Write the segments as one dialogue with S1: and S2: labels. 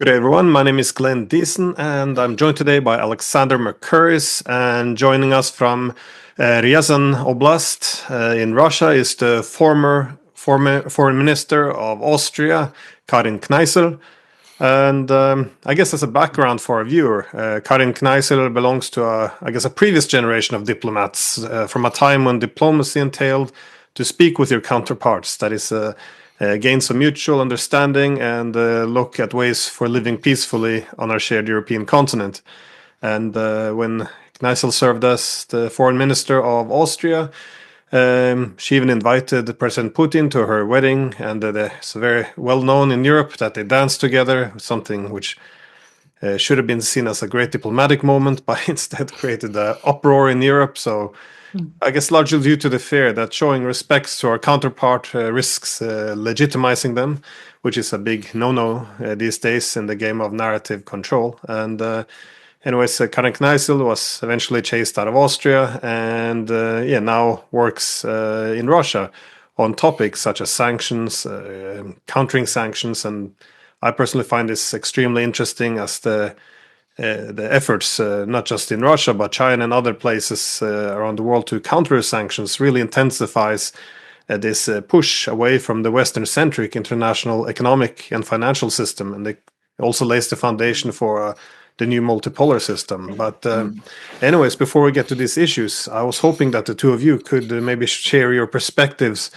S1: Good day, everyone. My name is Diesen, and I'm joined today by Alexander Mercouris. And joining us from Ryazan Oblast in Russia is the former foreign minister of Austria, Karin Kneissl. And I guess as a background for our viewer, Karin Kneissl belongs to, a previous generation of diplomats from a time when diplomacy entailed to speak with your counterparts. That is, gain some mutual understanding and look at ways for living peacefully on our shared European continent. And when Kneissl served as the foreign minister of Austria, she even invited President Putin to her wedding, and it's very well known in Europe that they danced together, something which should have been seen as a great diplomatic moment, but instead created an uproar in Europe. So I guess largely due to the fear that showing respect to our counterpart risks legitimizing them, which is a big no-no these days in the game of narrative control. And anyways, Karin Kneissl was eventually chased out of Austria and now works in Russia on topics such as sanctions, countering sanctions. And I personally find this extremely interesting as the efforts, not just in Russia, but China and other places around the world to counter sanctions really intensifies this push away from the Western-centric international economic and financial system. And it also lays the foundation for the new multipolar system. But anyways, before we get to these issues, I was hoping that the two of you could maybe share your perspectives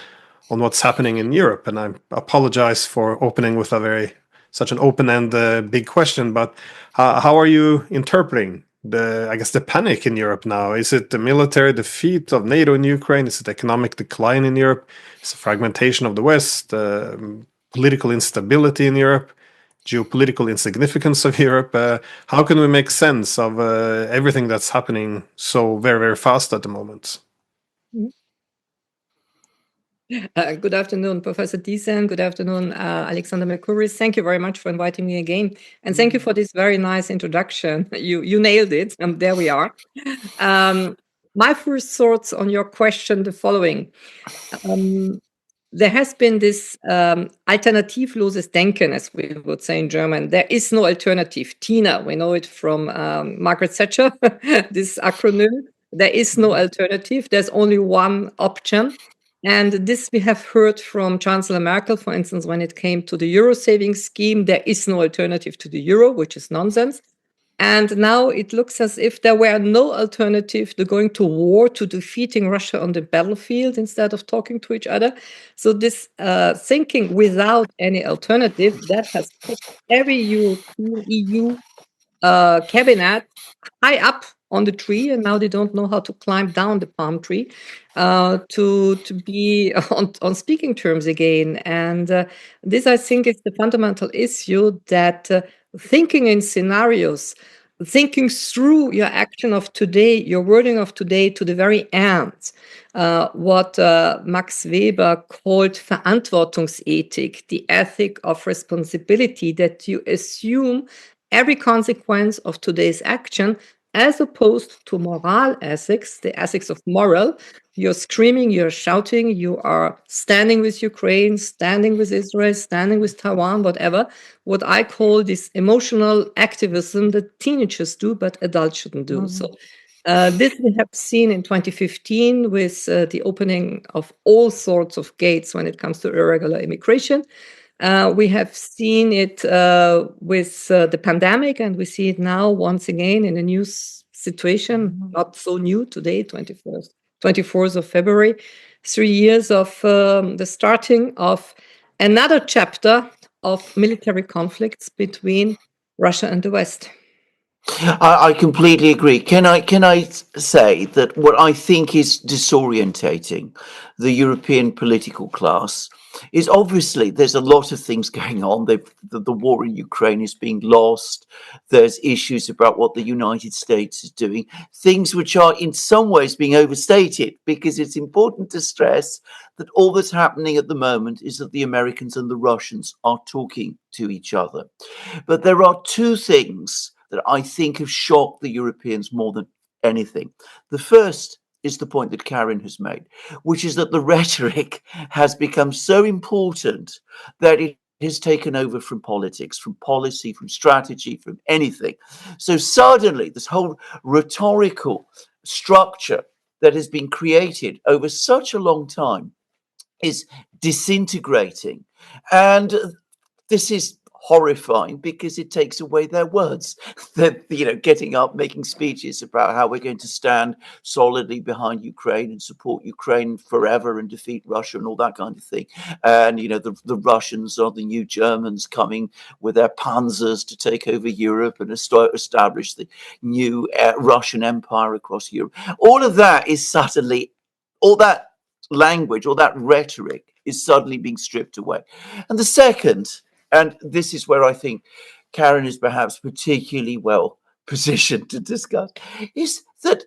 S1: on what's happening in Europe. And I apologize for opening with such an open and big question, but how are you interpreting the panic in Europe now? Is it the military defeat of NATO in Ukraine? Is it economic decline in Europe? Is it fragmentation of the West? Political instability in Europe? Geopolitical insignificance of Europe? How can we make sense of everything that's happening so very, very fast at the moment?
S2: Good afternoon, Professor Diesen. Good afternoon, Alexander Mercouris. Thank you very much for inviting me again. And thank you for this very nice introduction. You nailed it. And there we are. My first thoughts on your question, the following. There has been this alternativloses Denken, as we would say in German. There is no alternative. TINA, we know it from Margaret Thatcher, this acronym. There is no alternative. There's only one option. And this we have heard from Chancellor Merkel, for instance, when it came to the Euro savings scheme. There is no alternative to the Euro, which is nonsense. And now it looks as if there were no alternative to going to war, to defeating Russia on the battlefield instead of talking to each other. So this thinking without any alternative, that has put every European EU cabinet high up on the tree, and now they don't know how to climb down the palm tree to be on speaking terms again. And this, I think, is the fundamental issue, that thinking in scenarios, thinking through your action of today, your wording of today to the very end, what Max Weber called Verantwortungsethik, the ethic of responsibility, that you assume every consequence of today's action, as opposed to moral ethics, the ethics of moral. You're screaming, you're shouting, you are standing with Ukraine, standing with Israel, standing with Taiwan, whatever. What I call this emotional activism that teenagers do, but adults shouldn't do. So this we have seen in 2015 with the opening of all sorts of gates when it comes to irregular immigration. We have seen it with the pandemic, and we see it now once again in a new situation, not so new today, 24th of February, 3 years of the starting of another chapter of military conflicts between Russia and the West.
S3: I completely agree. Can I say that what I think is disorientating the European political class is, obviously there's a lot of things going on. The war in Ukraine is being lost. There's issues about what the United States is doing, things which are in some ways being overstated, because it's important to stress that all that's happening at the moment is that the Americans and the Russians are talking to each other. But there are two things that I think have shocked the Europeans more than anything. The first is the point that Karin has made, which is that the rhetoric has become so important that it has taken over from politics, from policy, from strategy, from anything. So suddenly this whole rhetorical structure that has been created over such a long time is disintegrating. And this is horrifying because it takes away their words. They're, getting up, making speeches about how we're going to stand solidly behind Ukraine and support Ukraine forever and defeat Russia and all that kind of thing. And, the Russians are the new Germans coming with their panzers to take over Europe and establish the new Russian Empire across Europe. All of that is suddenly, all that language, all that rhetoric is suddenly being stripped away. And the second, and this is where I think Karin is perhaps particularly well positioned to discuss, is that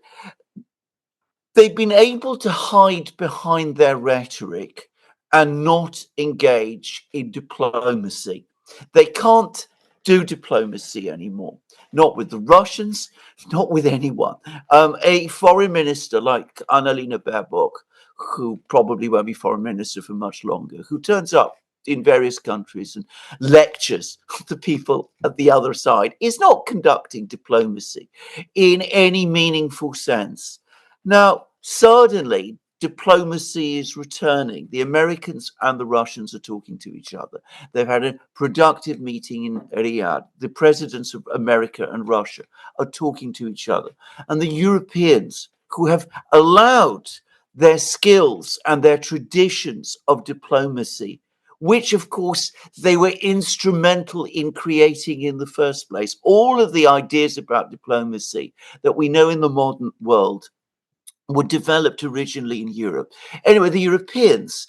S3: they've been able to hide behind their rhetoric and not engage in diplomacy. They can't do diplomacy anymore, not with the Russians, not with anyone. A foreign minister like Annalena Baerbock, who probably won't be foreign minister for much longer, who turns up in various countries and lectures the people at the other side, is not conducting diplomacy in any meaningful sense. Now, suddenly, diplomacy is returning. The Americans and the Russians are talking to each other. They've had a productive meeting in Riyadh. The presidents of America and Russia are talking to each other. And the Europeans, who have allowed their skills and their traditions of diplomacy, which, of course, they were instrumental in creating in the first place. All of the ideas about diplomacy that we know in the modern world were developed originally in Europe. Anyway, the Europeans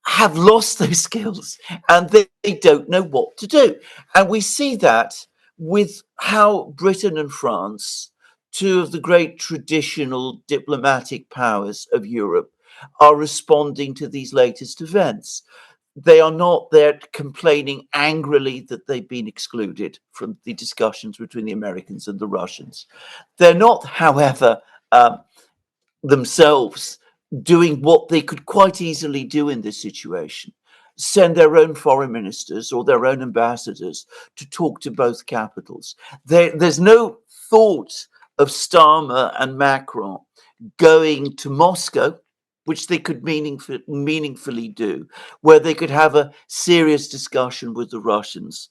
S3: have lost those skills and they don't know what to do. And we see that with how Britain and France, two of the great traditional diplomatic powers of Europe, are responding to these latest events. They are not there complaining angrily that they've been excluded from the discussions between the Americans and the Russians. They're not, however, themselves doing what they could quite easily do in this situation: send their own foreign ministers or their own ambassadors to talk to both capitals. There's no thought of Starmer and Macron going to Moscow, which they could meaningfully do, where they could have a serious discussion with the Russians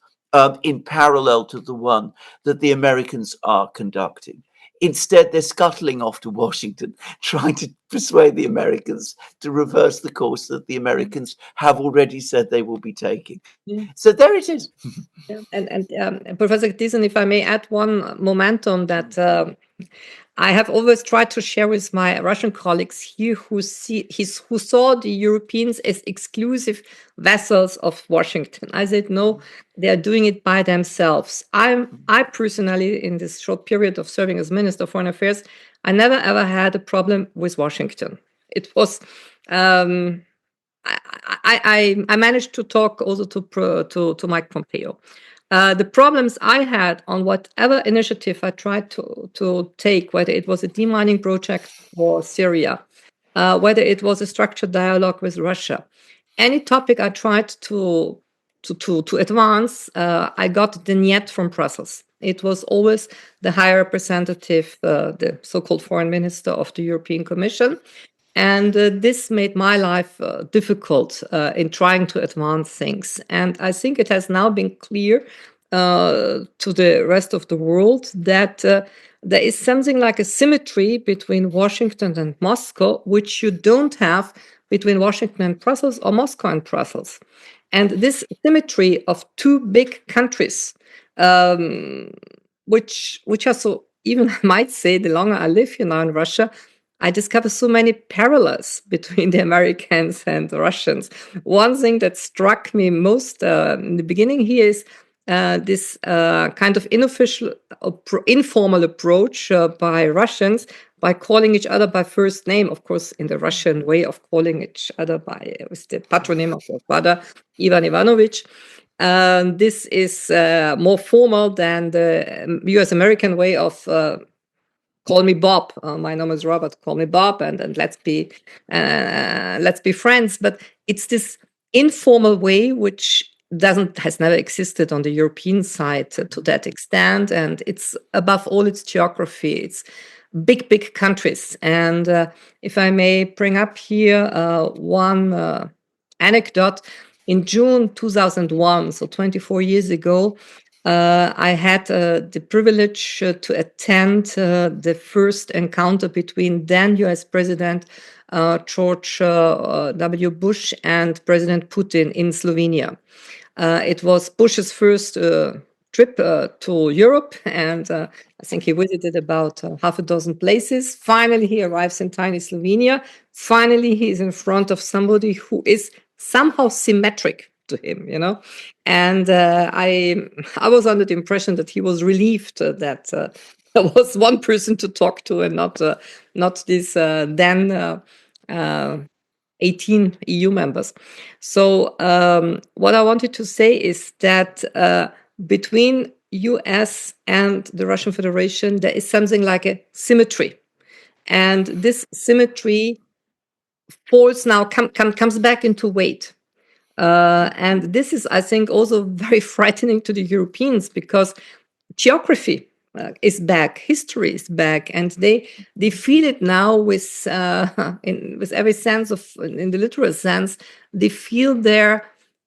S3: in parallel to the one that the Americans are conducting. Instead, they're scuttling off to Washington, trying to persuade the Americans to reverse the course that the Americans have already said they will be taking.
S2: Yeah.
S3: So there it is.
S2: Yeah. And Professor Diesen, if I may add one momentum that I have always tried to share with my Russian colleagues here who saw the Europeans as exclusive vassals of Washington. I said, no, they are doing it by themselves. I personally, in this short period of serving as Minister of Foreign Affairs, I never ever had a problem with Washington. It was I managed to talk also to Mike Pompeo. The problems I had on whatever initiative I tried to take, whether it was a demining project for Syria, whether it was a structured dialogue with Russia, any topic I tried to advance, I got the niet from Brussels. It was always the high representative, the so-called foreign minister of the European Commission. And this made my life difficult in trying to advance things. And I think it has now been clear to the rest of the world that there is something like a symmetry between Washington and Moscow, which you don't have between Washington and Brussels or Moscow and Brussels. And this symmetry of two big countries, which are so, even I might say, the longer I live here now in Russia, I discover so many parallels between the Americans and the Russians. One thing that struck me most in the beginning here is this kind of informal approach by Russians by calling each other by first name, of course, in the Russian way of calling each other with the patronym of their father, Ivan Ivanovich. This is more formal than the US-American way of call me Bob. My name is Robert. Call me Bob, and let's be friends. But it's this informal way which has never existed on the European side to that extent, and it's above all its geography. It's big countries, and if I may bring up here one anecdote. In June 2001, so 24 years ago, I had the privilege to attend the first encounter between then US President George W. Bush and President Putin in Slovenia. It was Bush's first trip to Europe, and I think he visited about half a dozen places. Finally, he arrives in tiny Slovenia. Finally, he's in front of somebody who is somehow symmetric to him, And I was under the impression that he was relieved that there was one person to talk to and not this then 18 EU members. So what I wanted to say is that between US and the Russian Federation, there is something like a symmetry. And this symmetry comes back into weight. And this is, I think, also very frightening to the Europeans, because geography is back, history is back, and they feel it now with every sense of, in the literal sense, they feel the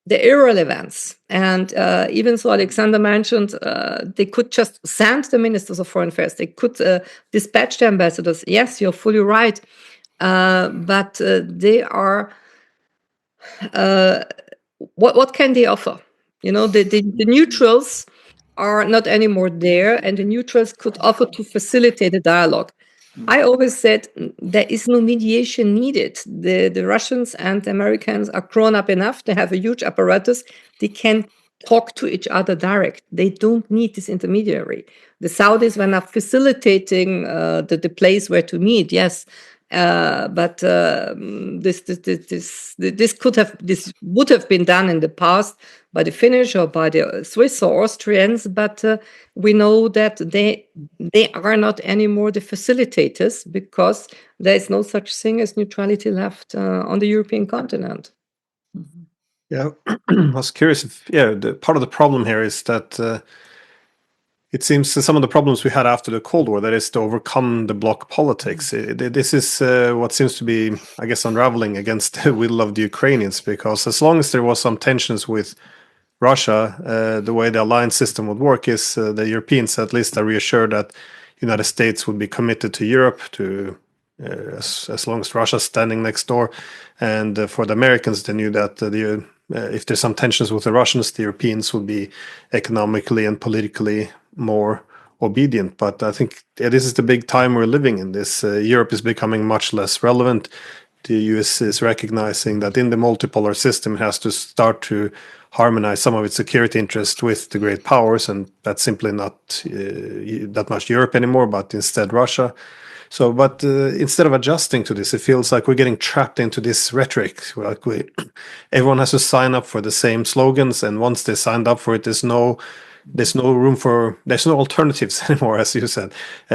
S2: irrelevance. And even so, Alexander mentioned they could just send the ministers of foreign affairs, they could dispatch the ambassadors. Yes, you're fully right, but they are. What can they offer? The neutrals are not anymore there, and the neutrals could offer to facilitate a dialogue. I always said there is no mediation needed. The Russians and the Americans are grown up enough. They have a huge apparatus. They can talk to each other direct. They don't need this intermediary. The Saudis were now facilitating the place where to meet. Yes. But this would have been done in the past by the Finnish or by the Swiss or Austrians, but we know that they are not anymore the facilitators, because there is no such thing as neutrality left on the European continent.
S1: Yeah, I was curious if part of the problem here is that. It seems some of the problems we had after the Cold War, that is to overcome the bloc politics. This is what seems to be, I guess, unraveling against the will of the Ukrainians, because as long as there was some tensions with Russia, the way the alliance system would work is the Europeans at least are reassured that United States would be committed to Europe to as long as Russia's standing next door. And for the Americans, they knew that if there's some tensions with the Russians, the Europeans would be economically and politically more obedient. But I think this is the big time we're living in. This Europe is becoming much less relevant. The US is recognizing that in the multipolar system, it has to start to harmonize some of its security interests with the great powers, and that's simply not that much Europe anymore, but instead Russia. So, but instead of adjusting to this, it feels like we're getting trapped into this rhetoric. Like everyone has to sign up for the same slogans, and once they signed up for it, there's no alternatives anymore, as you said.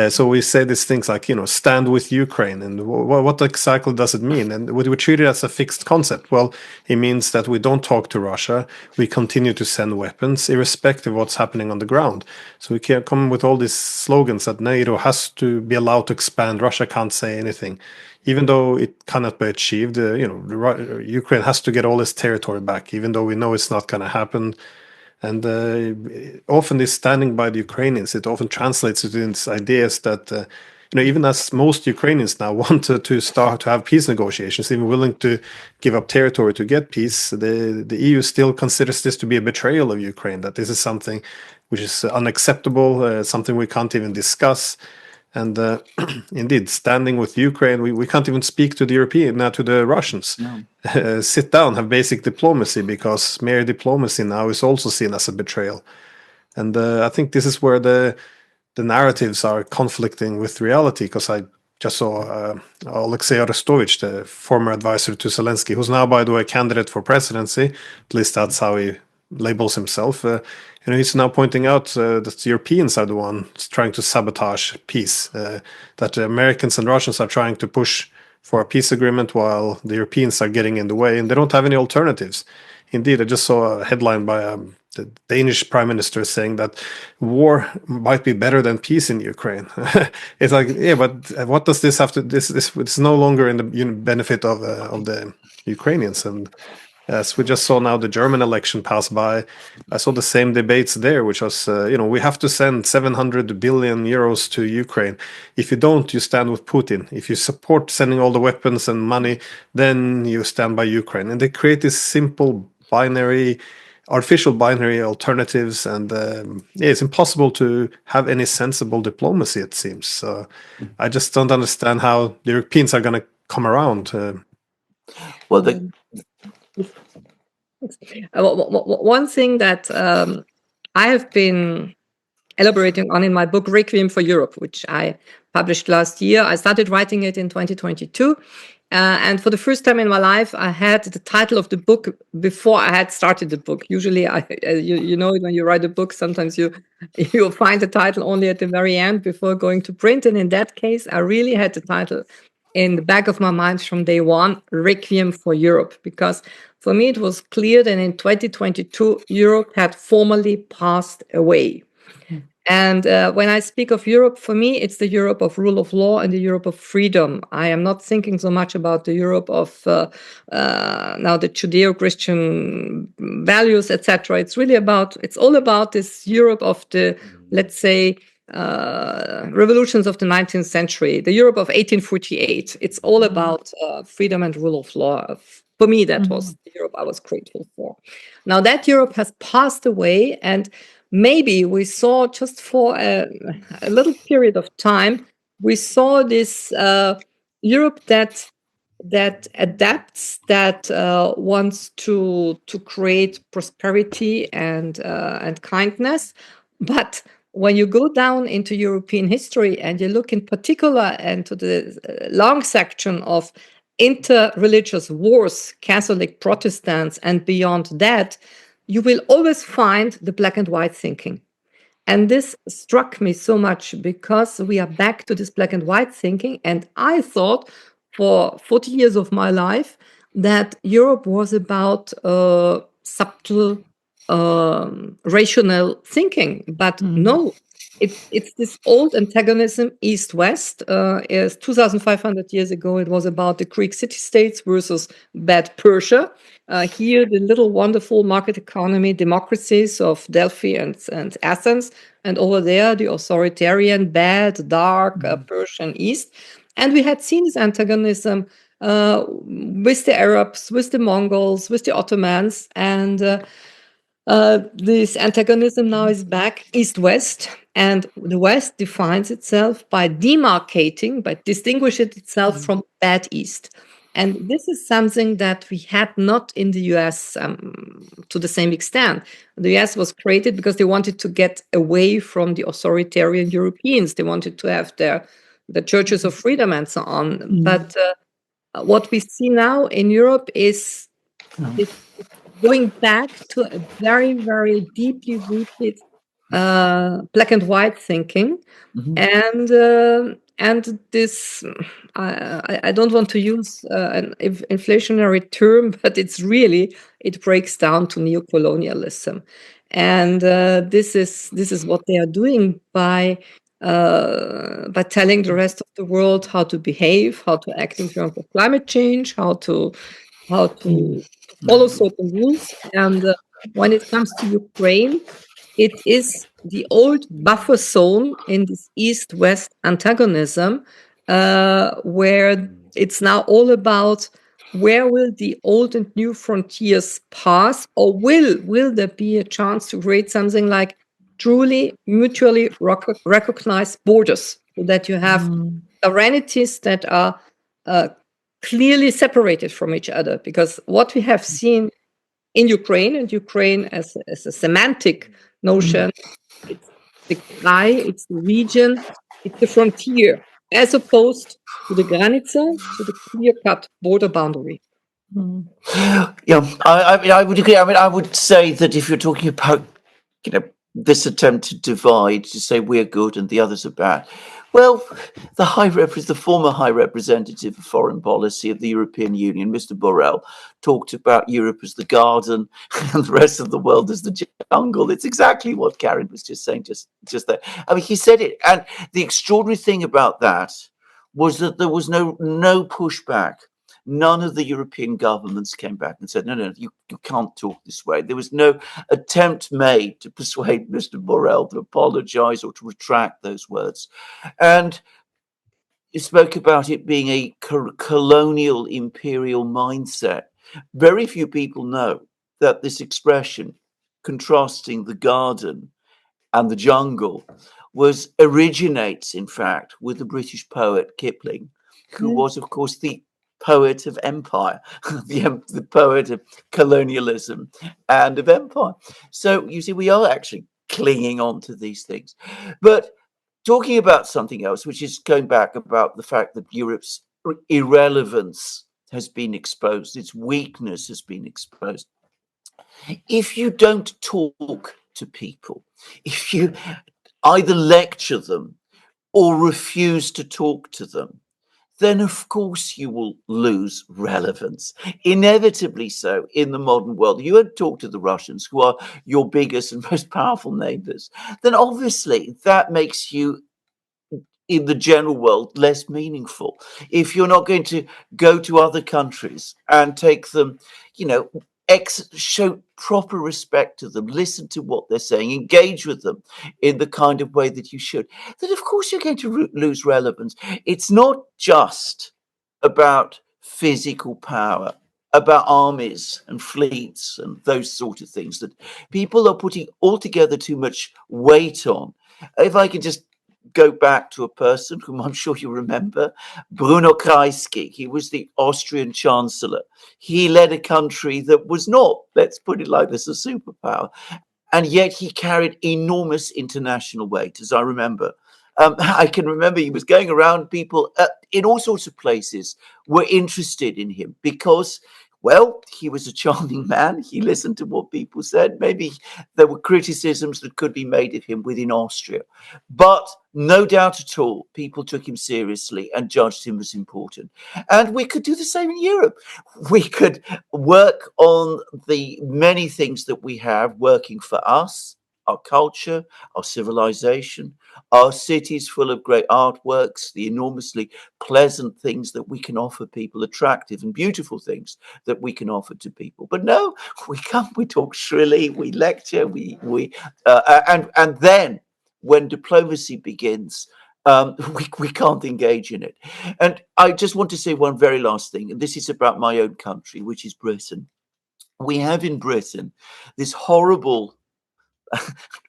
S1: So we say these things like, stand with Ukraine, and what exactly does it mean? And would we treat it as a fixed concept? Well, it means that we don't talk to Russia. We continue to send weapons, irrespective of what's happening on the ground. So we can't come with all these slogans that NATO has to be allowed to expand. Russia can't say anything. Even though it cannot be achieved, Ukraine has to get all its territory back, even though we know it's not going to happen. And often this standing by the Ukrainians, it often translates into these ideas that, even as most Ukrainians now want to start to have peace negotiations, even willing to give up territory to get peace, the EU still considers this to be a betrayal of Ukraine, that this is something which is unacceptable, something we can't even discuss. And indeed, standing with Ukraine, we can't even speak to the Russians. No. Sit down, have basic diplomacy, because mere diplomacy now is also seen as a betrayal. And I think this is where the narratives are conflicting with reality, because I just saw Alexei Arestovich, the former advisor to Zelensky, who's now, by the way, a candidate for presidency. At least that's how he labels himself. He's now pointing out that the Europeans are the ones trying to sabotage peace, that the Americans and Russians are trying to push for a peace agreement while the Europeans are getting in the way, and they don't have any alternatives. indeed, I just saw a headline by the Danish prime minister saying that war might be better than peace in Ukraine. It's like, yeah, but what does this have to? This it's no longer in the benefit of the Ukrainians. And as we just saw now, the German election pass by. I saw the same debates there, which was, we have to send 700 billion euros to Ukraine. If you don't, you stand with Putin. If you support sending all the weapons and money, then you stand by Ukraine. And they create this simple artificial binary alternatives. And it's impossible to have any sensible diplomacy, it seems. So I just don't understand how the Europeans are going to come around.
S3: Well,
S2: one thing that I have been elaborating on in my book Requiem for Europe, which I published last year. I started writing it in 2022. And for the first time in my life, I had the title of the book before I had started the book. Usually, you know, when you write a book, sometimes you find the title only at the very end before going to print. And in that case, I really had the title in the back of my mind from day one, Requiem for Europe, because for me, it was clear that in 2022, Europe had formally passed away. And when I speak of Europe, for me, it's the Europe of rule of law and the Europe of freedom. I am not thinking so much about the Europe of now the Judeo-Christian values, etc. It's all about this Europe of the, let's say, revolutions of the 19th century, the Europe of 1848. It's all about freedom and rule of law. For me, that was the Europe I was grateful for. Now that Europe has passed away, and maybe we saw just for a little period of time, we saw this Europe that adapts, that wants to create prosperity and kindness. But when you go down into European history and you look in particular into the long section of inter-religious wars, Catholic, Protestants, and beyond that, you will always find the black and white thinking. And this struck me so much because we are back to this black and white thinking. And I thought for 40 years of my life that Europe was about subtle, rational thinking. But no, it's this old antagonism, East-West. 2,500 years ago, it was about the Greek city-states versus bad Persia. Here, the little wonderful market economy democracies of Delphi and Athens. And over there, the authoritarian, bad, dark Persian East. And we had seen this antagonism with the Arabs, with the Mongols, with the Ottomans. And this antagonism now is back East-West, and the West defines itself by demarcating, by distinguishing itself from bad East. And this is something that we had not in the US to the same extent. The US was created because they wanted to get away from the authoritarian Europeans. They wanted to have the churches of freedom and so on. But what we see now in Europe is going back to a very, very deeply rooted black and white thinking, and this I don't want to use an inflationary term, but it breaks down to neocolonialism, and this is what they are doing by telling the rest of the world how to behave, how to act in terms of climate change, how to follow certain rules. And when it comes to Ukraine, it is the old buffer zone in this East-West antagonism, where it's now all about where will the old and new frontiers pass, or will there be a chance to create something like truly mutually recognized borders, so that you have sovereignties that are clearly separated from each other? Because what we have seen in Ukraine, and Ukraine as a semantic notion, it's the Krai, it's the region, it's the frontier, as opposed to the Granica, to the clear-cut border boundary.
S3: Yeah, I would agree. I mean, I would say that if you're talking about, this attempt to divide, to say we're good and the others are bad, Well, the former High Representative of Foreign Policy of the European Union, Mr. Borrell, talked about Europe as the garden and the rest of the world as the jungle. It's exactly what Karin was just saying, just there. I mean, he said it, and the extraordinary thing about that was that there was no pushback. None of the European governments came back and said, no, you can't talk this way. There was no attempt made to persuade Mr. Borrell to apologize or to retract those words. And you spoke about it being a colonial imperial mindset. Very few people know that this expression, contrasting the garden and the jungle, originates, in fact, with the British poet Kipling, who was, of course, the poet of empire, the poet of colonialism and of empire. So you see, we are actually clinging on to these things. But talking about something else, which is going back about the fact that Europe's irrelevance has been exposed, its weakness has been exposed. If you don't talk to people, if you either lecture them or refuse to talk to them, then of course you will lose relevance. Inevitably so in the modern world. You had talked to the Russians, who are your biggest and most powerful neighbors, then obviously that makes you, in the general world, less meaningful. If you're not going to go to other countries and take them, show proper respect to them, listen to what they're saying, engage with them in the kind of way that you should, then of course you're going to lose relevance. It's not just about physical power, about armies and fleets and those sort of things that people are putting altogether too much weight on. If I can just go back to a person whom I'm sure you remember, Bruno Kreisky. He was the Austrian chancellor. He led a country that was not, let's put it like this, a superpower. And yet he carried enormous international weight, as I remember. I can remember he was going around, people in all sorts of places were interested in him because, well, he was a charming man. He listened to what people said. Maybe there were criticisms that could be made of him within Austria. But no doubt at all, people took him seriously and judged him as important. And we could do the same in Europe. We could work on the many things that we have working for us, our culture, our civilization, our cities full of great artworks, the enormously pleasant things that we can offer people, attractive and beautiful things that we can offer to people. But no, we come, we talk shrilly, we lecture, and then when diplomacy begins, we can't engage in it. And I just want to say one very last thing, and this is about my own country, which is Britain. We have in Britain this horrible, well,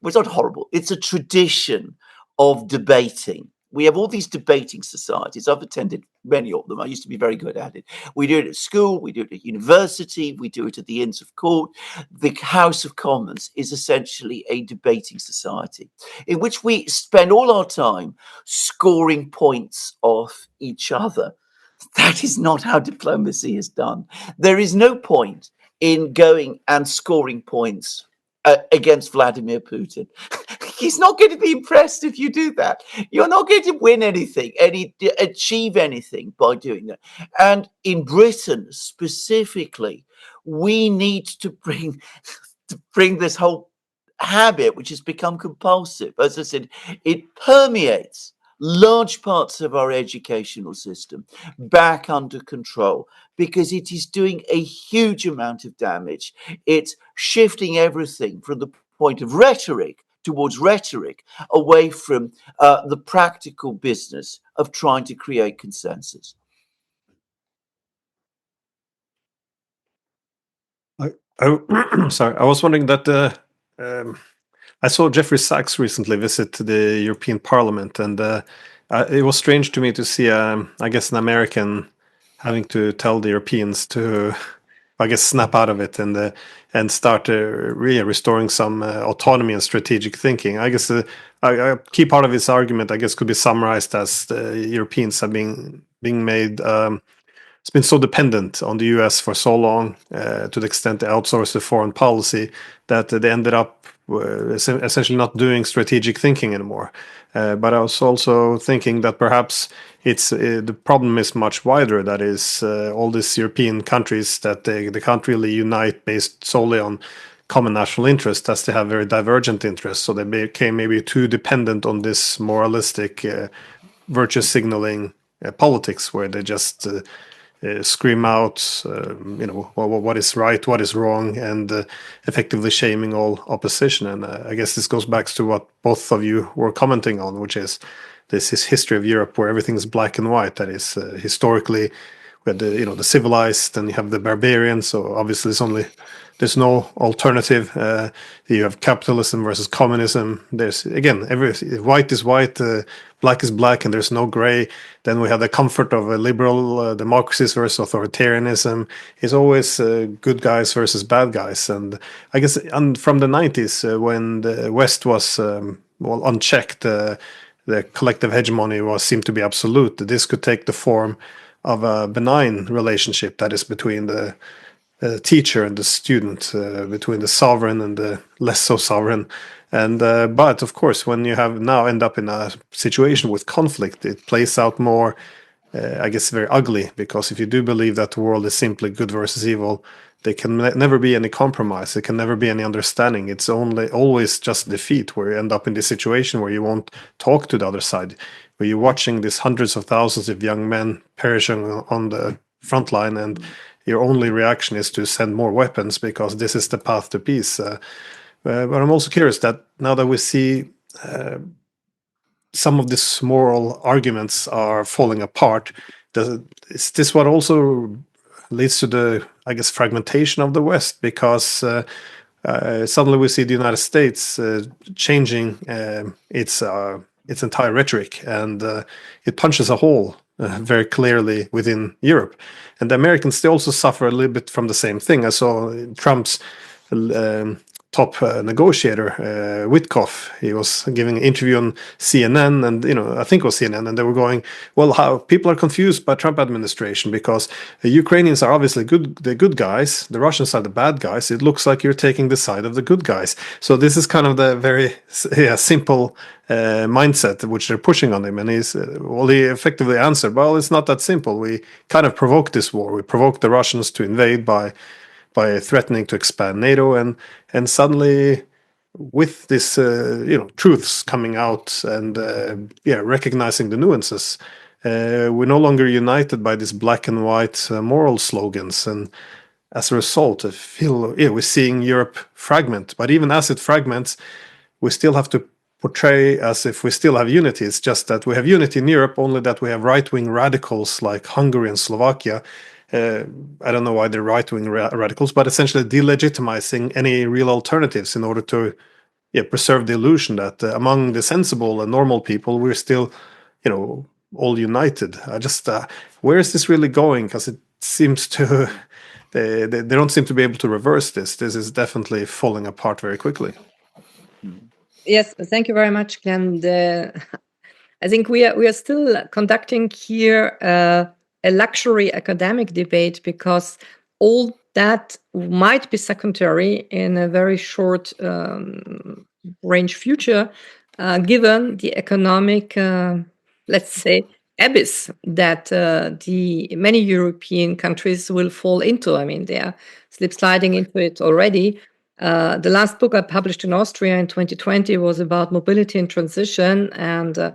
S3: it's not horrible, it's a tradition of debating. We have all these debating societies. I've attended many of them. I used to be very good at it. We do it at school, we do it at university, we do it at the Inns of Court. The House of Commons is essentially a debating society in which we spend all our time scoring points off each other. That is not how diplomacy is done. There is no point in going and scoring points against Vladimir Putin. He's not going to be impressed if you do that. You're not going to win anything, achieve anything by doing that. And in Britain specifically, we need to bring this whole habit, which has become compulsive. As I said, it permeates large parts of our educational system back under control because it is doing a huge amount of damage. It's shifting everything from the point of rhetoric towards rhetoric away from the practical business of trying to create consensus.
S1: Sorry, I was wondering that I saw Jeffrey Sachs recently visit the European Parliament, and it was strange to me to see, I guess, an American having to tell the Europeans to, I guess, snap out of it and start really restoring some autonomy and strategic thinking. I guess a key part of his argument, I guess, could be summarized as the Europeans have being made. It's been so dependent on the US for so long, to the extent they outsourced the foreign policy, that they ended up essentially not doing strategic thinking anymore. But I was also thinking that perhaps it's the problem is much wider. That is, all these European countries that they can't really unite based solely on common national interest, as they have very divergent interests. So they became maybe too dependent on this moralistic virtue signaling politics, where they just scream out, what is right, what is wrong, and effectively shaming all opposition. And I guess this goes back to what both of you were commenting on, which is this history of Europe where everything is black and white. That is, historically, we had the civilized, and you have the barbarians. So obviously, there's no alternative. You have capitalism versus communism. There's, again, white is white, black is black, and there's no gray. Then we have the comfort of a liberal democracies versus authoritarianism. It's always good guys versus bad guys. And I guess from the 90s, when the West was unchecked, the collective hegemony seemed to be absolute. This could take the form of a benign relationship, that is between the teacher and the student, between the sovereign and the less so sovereign. And but of course, when you have now end up in a situation with conflict, it plays out more, I guess, very ugly. Because if you do believe that the world is simply good versus evil, there can never be any compromise. There can never be any understanding. It's always just defeat, where you end up in this situation where you won't talk to the other side, where you're watching these hundreds of thousands of young men perishing on the front line, and your only reaction is to send more weapons because this is the path to peace. But I'm also curious that now that we see some of these moral arguments are falling apart, is this what also leads to the, I guess, fragmentation of the West? Because suddenly we see the United States changing its entire rhetoric, and it punches a hole very clearly within Europe. And the Americans, they also suffer a little bit from the same thing. I saw Trump's top negotiator, Witkoff. He was giving an interview on CNN, and I think it was CNN, and they were going, well, how people are confused by Trump administration because the Ukrainians are obviously the good guys, the Russians are the bad guys. It looks like you're taking the side of the good guys. So this is kind of the very simple mindset which they're pushing on him, and he effectively answered, well, it's not that simple. We kind of provoked this war. We provoked the Russians to invade by threatening to expand NATO, and suddenly, with this truths coming out and recognizing the nuances, we're no longer united by these black and white moral slogans, and as a result, I feel we're seeing Europe fragment. But even as it fragments, we still have to portray as if we still have unity. It's just that we have unity in Europe, only that we have right-wing radicals like Hungary and Slovakia. I don't know why they're right-wing radicals, but essentially delegitimizing any real alternatives in order to preserve the illusion that among the sensible and normal people, we're still, all united. I just, where is this really going? Because it seems to, they don't seem to be able to reverse this. This is definitely falling apart very quickly.
S2: Yes, thank you very much, Glenn. I think we are still conducting here a luxury academic debate, because all that might be secondary in a very short range future, given the economic, let's say, abyss that the many European countries will fall into. I mean, they are sliding into it already. The last book I published in Austria in 2020 was about mobility and transition, and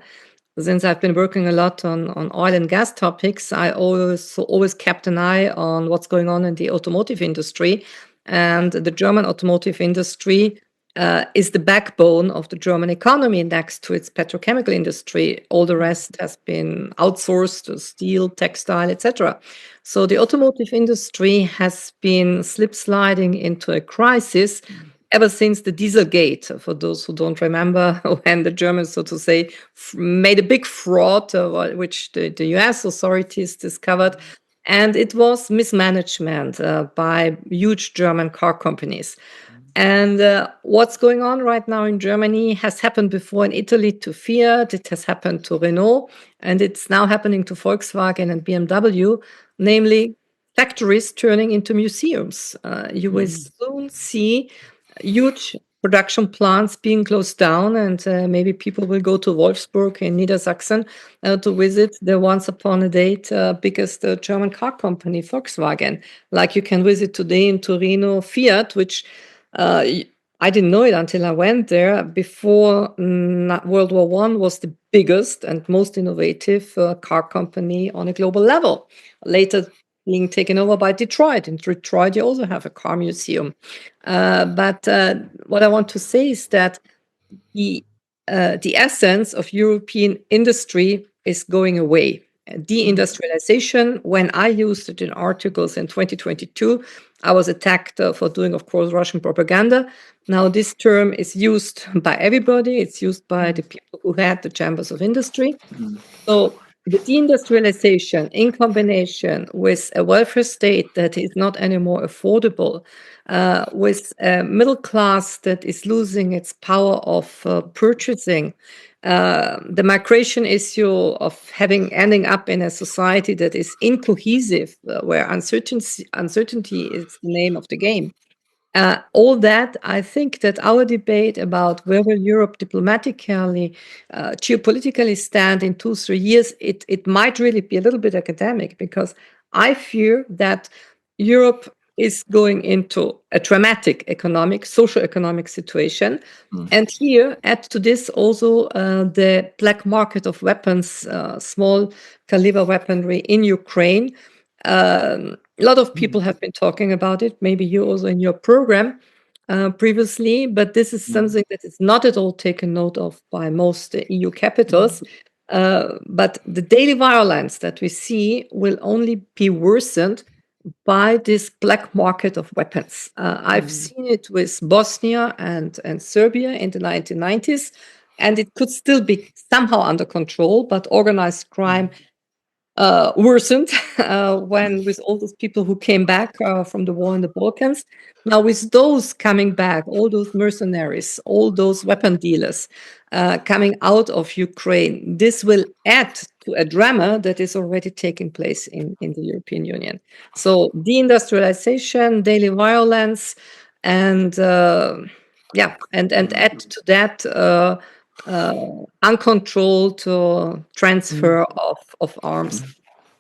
S2: since I've been working a lot on oil and gas topics, I always kept an eye on what's going on in the automotive industry. And the German automotive industry is the backbone of the German economy next to its petrochemical industry. All the rest has been outsourced to steel, textile, etc. So the automotive industry has been sliding into a crisis ever since the Dieselgate, for those who don't remember, when the Germans, so to say, made a big fraud, which the US authorities discovered. And it was mismanagement by huge German car companies. And what's going on right now in Germany has happened before in Italy to Fiat, it has happened to Renault, and it's now happening to Volkswagen and BMW, namely factories turning into museums. You will soon see huge production plants being closed down, and maybe people will go to Wolfsburg in Niedersachsen to visit the once upon a date biggest German car company, Volkswagen. Like you can visit today in Torino Fiat, which I didn't know it until I went there. Before World War One, was the biggest and most innovative car company on a global level. Later being taken over by Detroit. In Detroit, you also have a car museum. But what I want to say is that the essence of European industry is going away. Deindustrialization, when I used it in articles in 2022, I was attacked for doing, of course, Russian propaganda. Now this term is used by everybody. It's used by the people who had the chambers of industry. So the deindustrialization in combination with a welfare state that is not anymore affordable, with a middle class that is losing its power of purchasing, the migration issue of ending up in a society that is incohesive, where uncertainty is the name of the game. All that, I think that our debate about where will Europe diplomatically, geopolitically stand in 2-3 years, it might really be a little bit academic, because I fear that Europe is going into a dramatic socio-economic situation. And here, add to this also the black market of weapons, small caliber weaponry in Ukraine. A lot of people have been talking about it, maybe you also in your program previously, but this is something that is not at all taken note of by most EU capitals. But the daily violence that we see will only be worsened by this black market of weapons. I've seen it with Bosnia and Serbia in the 1990s, and it could still be somehow under control, but organized crime worsened when with all those people who came back from the war in the Balkans. Now with those coming back, all those mercenaries, all those weapon dealers coming out of Ukraine, this will add to a drama that is already taking place in the European Union. So deindustrialization, daily violence, and add to that uncontrolled transfer of arms.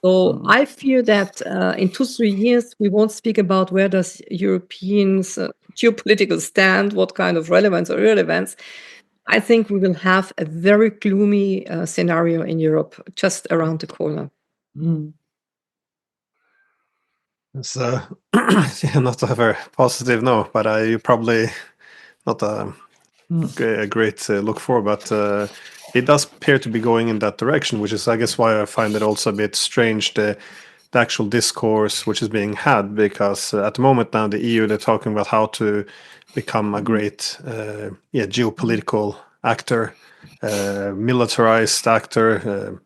S2: So I fear that in 2-3 years, we won't speak about where does Europeans geopolitical stand, what kind of relevance or irrelevance. I think we will have a very gloomy scenario in Europe just around the corner.
S1: It's not a very positive no, but you probably not a great look for, but it does appear to be going in that direction, which is, I guess, why I find it also a bit strange, the actual discourse which is being had, because at the moment now the EU, they're talking about how to become a great geopolitical actor, militarized actor,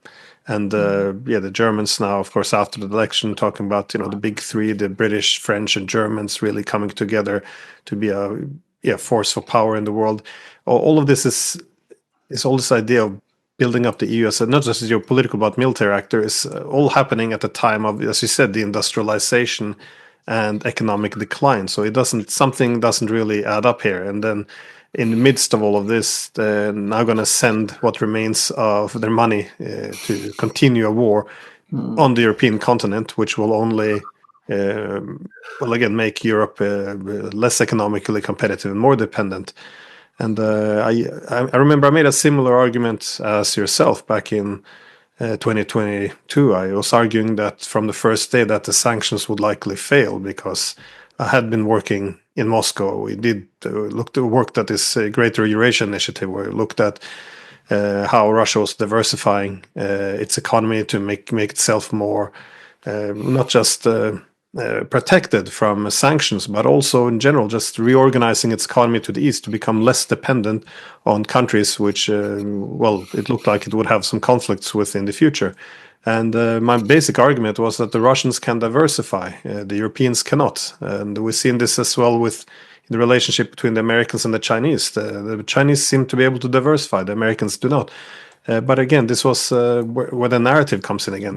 S1: and the Germans now, of course, after the election, talking about the big three, the British, French, and Germans really coming together to be a force for power in the world. All of this is all this idea of building up the EU as not just a geopolitical but military actor is all happening at the time of, as you said, the industrialization and economic decline. So something doesn't really add up here. And then in the midst of all of this, they're now going to send what remains of their money to continue a war on the European continent, which will only again make Europe less economically competitive and more dependent. And I remember I made a similar argument as yourself back in 2022. I was arguing that from the first day that the sanctions would likely fail, because I had been working in Moscow. We did worked at this Greater Eurasia Initiative, where we looked at how Russia was diversifying its economy to make itself more not just protected from sanctions, but also in general just reorganizing its economy to the east to become less dependent on countries which, it looked like it would have some conflicts with in the future. And my basic argument was that the Russians can diversify, the Europeans cannot. And we've seen this as well with the relationship between the Americans and the Chinese. The Chinese seem to be able to diversify, the Americans do not. But again, this was where the narrative comes in again.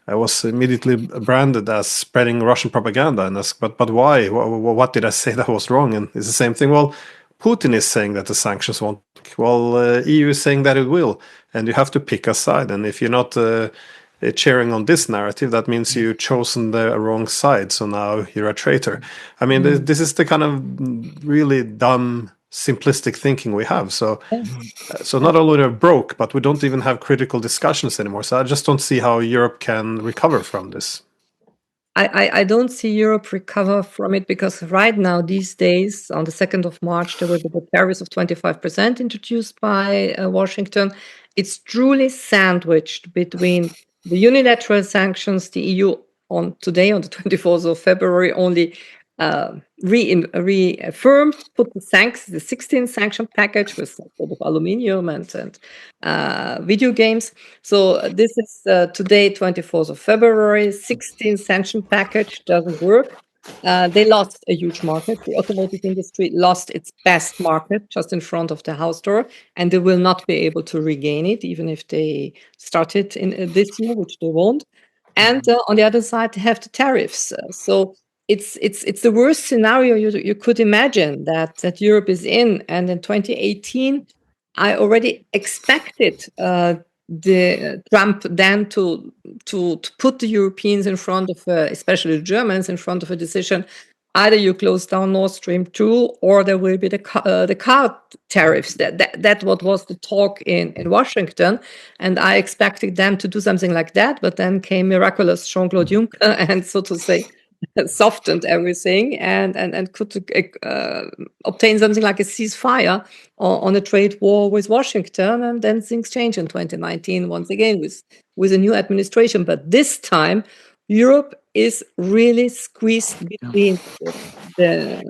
S1: I was immediately branded as spreading Russian propaganda, and asked, but why? What did I say that was wrong? And it's the same thing. Well, Putin is saying that the sanctions won't work. Well, EU is saying that it will, and you have to pick a side. And if you're not cheering on this narrative, that means you've chosen the wrong side. So now you're a traitor. I mean, this is the kind of really dumb, simplistic thinking we have. So not only are we broke, but we don't even have critical discussions anymore. So I just don't see how Europe can recover from this.
S2: I don't see Europe recover from it, because right now, these days, on the 2nd of March, there will be the tariffs of 25% introduced by Washington. It's truly sandwiched between the unilateral sanctions the EU on today, on the 24th of February, only reaffirmed, put the 16th sanction package with sort of aluminium and video games. So this is today, 24th of February, 16th sanction package doesn't work. They lost a huge market. The automotive industry lost its best market just in front of the house door, and they will not be able to regain it, even if they started in this year, which they won't. And on the other side, they have the tariffs. So it's the worst scenario you could imagine that Europe is in. And in 2018, I already expected the Trump then to put the Europeans in front of, especially the Germans, in front of a decision. Either you close down Nord Stream 2, or there will be the car tariffs. That what was the talk in Washington, and I expected them to do something like that. But then came miraculous Jean-Claude Juncker and, so to say, softened everything and could obtain something like a ceasefire on a trade war with Washington. And then things changed in 2019 once again with a new administration. But this time, Europe is really squeezed between the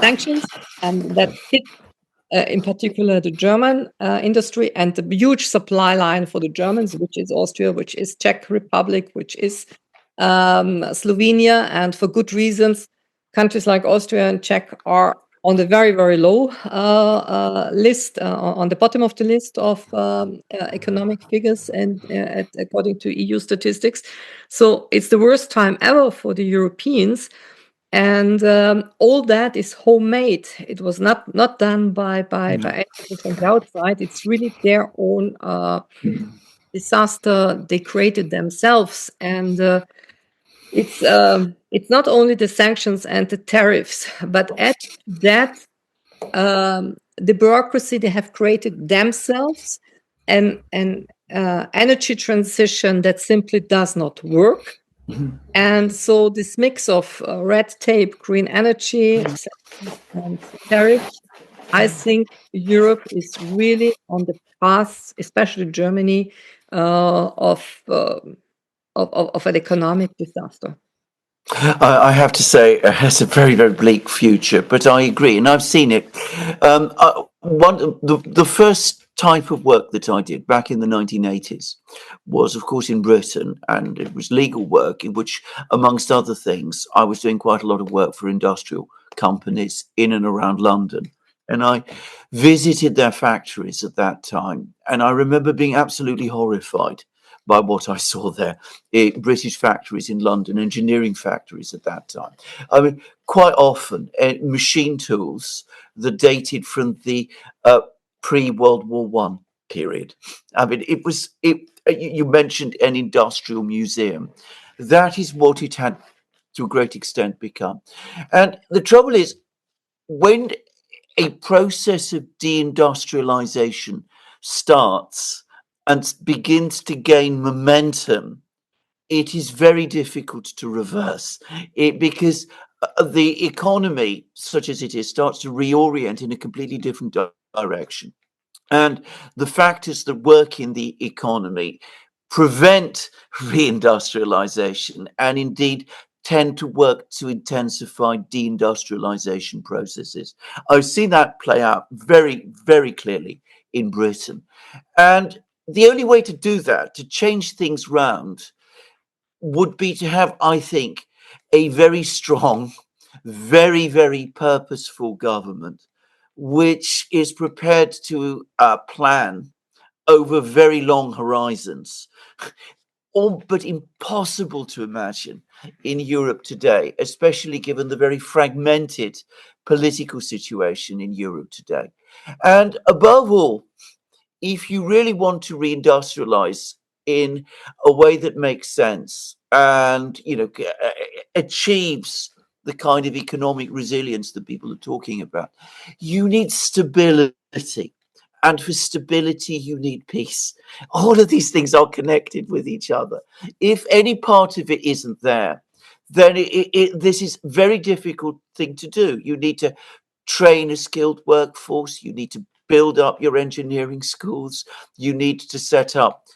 S2: sanctions that hit in particular the German industry, and the huge supply line for the Germans, which is Austria, which is Czech Republic, which is Slovenia. And for good reasons, countries like Austria and Czech are on the very, very low list, on the bottom of the list of economic figures, and according to EU statistics. So it's the worst time ever for the Europeans. And all that is homemade. It was not done by anyone from the outside. It's really their own disaster they created themselves. And it's not only the sanctions and the tariffs, but at that, the bureaucracy they have created themselves, and energy transition that simply does not work. And so this mix of red tape, green energy, and tariffs, I think Europe is really on the path, especially Germany, of an economic disaster.
S3: I have to say, it's a very, very bleak future, but I agree, and I've seen it. The first type of work that I did back in the 1980s was, of course, in Britain, and it was legal work in which, amongst other things, I was doing quite a lot of work for industrial companies in and around London. And I visited their factories at that time, and I remember being absolutely horrified by what I saw there. British factories in London, engineering factories at that time. I mean, quite often machine tools that dated from the pre-World War One period. I mean, you mentioned an industrial museum. That is what it had to a great extent become. And the trouble is, when a process of deindustrialization starts and begins to gain momentum, it is very difficult to reverse it, because the economy, such as it is, starts to reorient in a completely different direction. And the factors that work in the economy prevent reindustrialization, and indeed tend to work to intensify deindustrialization processes. I've seen that play out very, very clearly in Britain. And the only way to do that, to change things round, would be to have, I think, a very strong, very, very purposeful government, which is prepared to plan over very long horizons, all but impossible to imagine in Europe today, especially given the very fragmented political situation in Europe today. And above all, if you really want to reindustrialize in a way that makes sense and achieves the kind of economic resilience that people are talking about, you need stability. And for stability, you need peace. All of these things are connected with each other. If any part of it isn't there, then this is a very difficult thing to do. You need to train a skilled workforce. You need to build up your engineering schools. You need to set up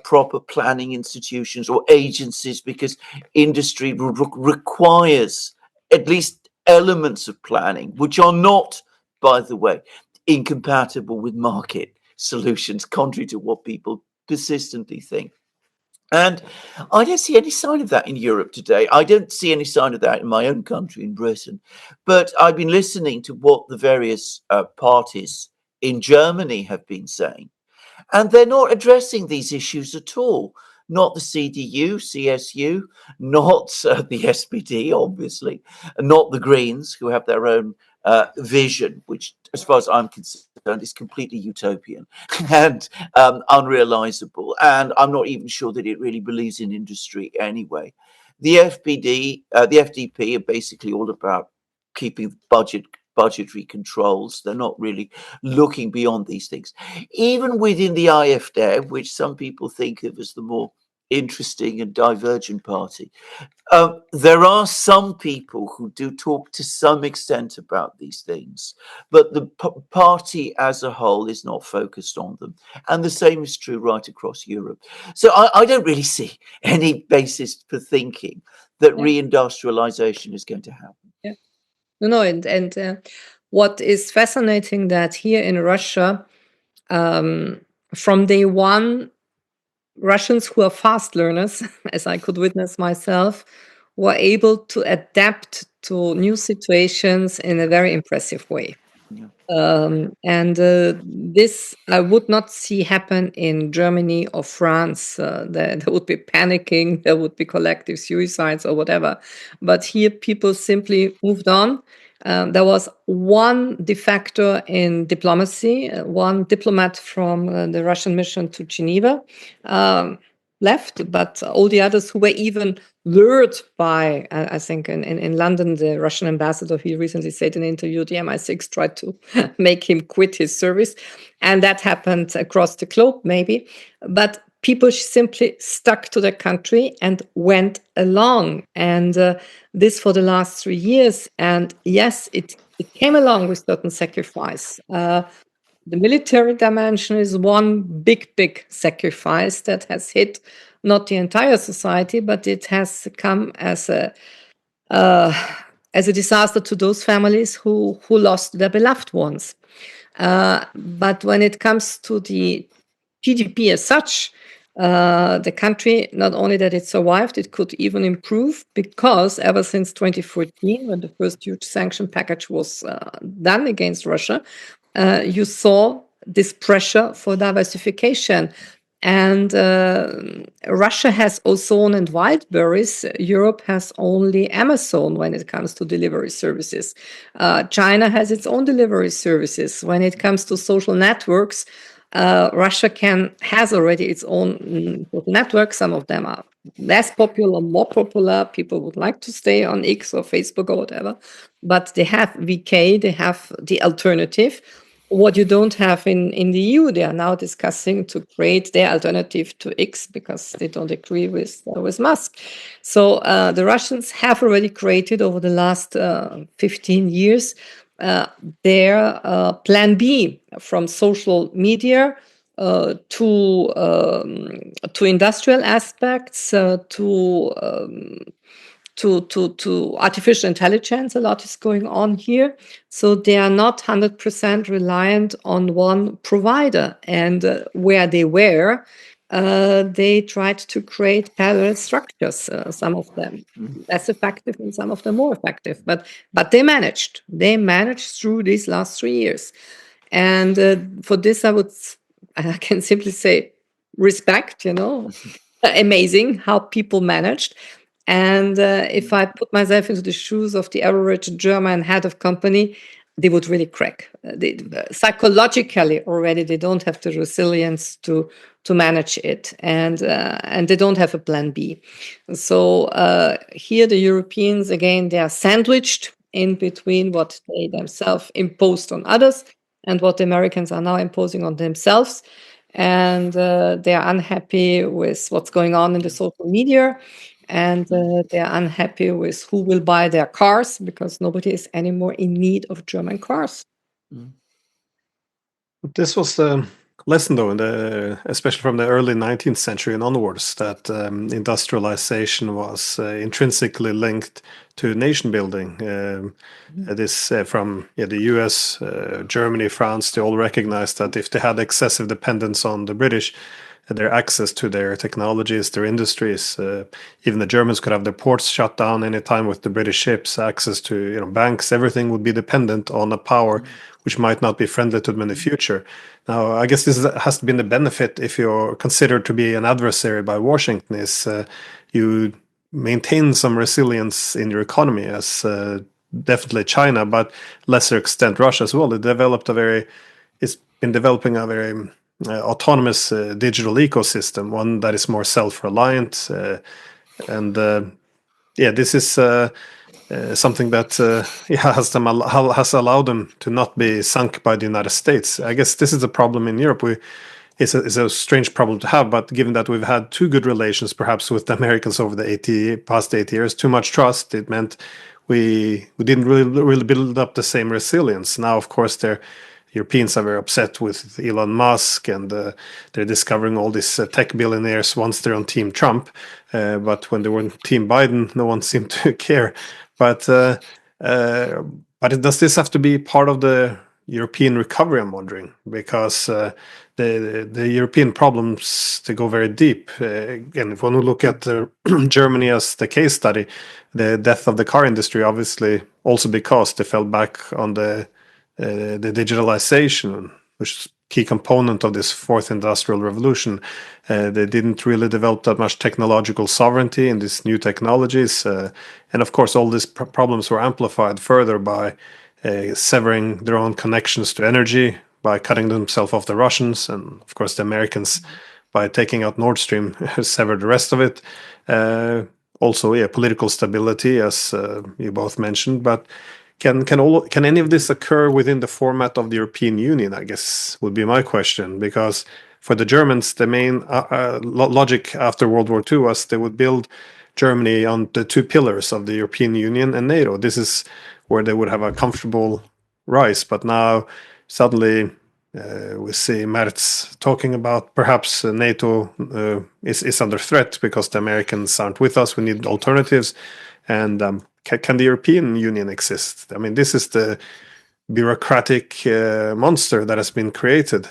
S3: proper planning institutions or agencies, because industry requires at least elements of planning, which are not, by the way, incompatible with market solutions, contrary to what people persistently think. And I don't see any sign of that in Europe today. I don't see any sign of that in my own country, in Britain. But I've been listening to what the various parties in Germany have been saying, and they're not addressing these issues at all. Not the CDU, CSU, not the SPD, obviously, not the Greens, who have their own vision, which, as far as I'm concerned, is completely utopian and unrealizable. And I'm not even sure that it really believes in industry anyway. The FPD, the FDP are basically all about keeping budgetary controls. They're not really looking beyond these things. Even within the IFD, which some people think of as the more interesting and divergent party, there are some people who do talk to some extent about these things, but the party as a whole is not focused on them. And the same is true right across Europe. So I don't really see any basis for thinking that reindustrialization is going to happen.
S2: Yeah. No, and what is fascinating that here in Russia, from day one, Russians who are fast learners, as I could witness myself, were able to adapt to new situations in a very impressive way. And this I would not see happen in Germany or France. There would be panicking, there would be collective suicides or whatever. But here people simply moved on. There was one defector in diplomacy, one diplomat from the Russian mission to Geneva left, but all the others who were even lured by, I think in London, the Russian ambassador, he recently said in an interview, the MI6 tried to make him quit his service. And that happened across the globe, maybe. But people simply stuck to their country and went along. And this for the last 3 years. And yes, it came along with certain sacrifice. The military dimension is one big sacrifice that has hit not the entire society, but it has come as a disaster to those families who lost their beloved ones. But when it comes to the GDP as such, the country, not only that it survived, it could even improve, because ever since 2014, when the first huge sanction package was done against Russia, you saw this pressure for diversification. And Russia has ozone and wildberries. Europe has only Amazon when it comes to delivery services. China has its own delivery services. When it comes to social networks, Russia has already its own social networks. Some of them are less popular, more popular. People would like to stay on X or Facebook or whatever. But they have VK, they have the alternative. What you don't have in the EU, they are now discussing to create their alternative to X because they don't agree with Musk. So the Russians have already created over the last 15 years their plan B, from social media to industrial aspects to artificial intelligence. A lot is going on here. So they are not 100% reliant on one provider. And where they were, they tried to create parallel structures, some of them less effective and some of them more effective. But they managed. They managed through these last 3 years. And for this, I can simply say respect, amazing how people managed. And if I put myself into the shoes of the average German head of company, they would really crack. Psychologically already, they don't have the resilience to manage it, and they don't have a plan B. So here the Europeans, again, they are sandwiched in between what they themselves imposed on others and what the Americans are now imposing on themselves. And they are unhappy with what's going on in the social media. And they are unhappy with who will buy their cars, because nobody is anymore in need of German cars.
S1: This was the lesson, though, especially from the early 19th century and onwards, that industrialization was intrinsically linked to nation building. This from the US, Germany, France, they all recognized that if they had excessive dependence on the British, their access to their technologies, their industries, even the Germans could have their ports shut down anytime with the British ships, access to banks, everything would be dependent on a power which might not be friendly to them in the future. Now, I guess this has been the benefit if you're considered to be an adversary by Washington, is you maintain some resilience in your economy, as definitely China, but lesser extent Russia as well. It's been developing a very autonomous digital ecosystem, one that is more self-reliant, and this is something that has allowed them to not be sunk by the United States. I guess this is a problem in Europe. It's a strange problem to have, but given that we've had too good relations, perhaps, with the Americans over the past 8 years, too much trust, it meant we didn't really build up the same resilience. Now, of course, Europeans are very upset with Elon Musk, and they're discovering all these tech billionaires once they're on Team Trump. But when they were on Team Biden, no one seemed to care. But does this have to be part of the European recovery, I'm wondering? Because the European problems, they go very deep. Again, if one will look at Germany as the case study, the death of the car industry, obviously, also because they fell back on the digitalization, which is a key component of this fourth industrial revolution. They didn't really develop that much technological sovereignty in these new technologies. And of course, all these problems were amplified further by severing their own connections to energy, by cutting themselves off the Russians, and of course the Americans, by taking out Nord Stream, severed the rest of it. Also, political stability, as you both mentioned, but can any of this occur within the format of the European Union, I guess, would be my question. Because for the Germans, the main logic after World War II was they would build Germany on the two pillars of the European Union and NATO. This is where they would have a comfortable rise. But now, suddenly, we see Merz talking about perhaps NATO is under threat because the Americans aren't with us. We need alternatives. And can the European Union exist? I mean, this is the bureaucratic monster that has been created.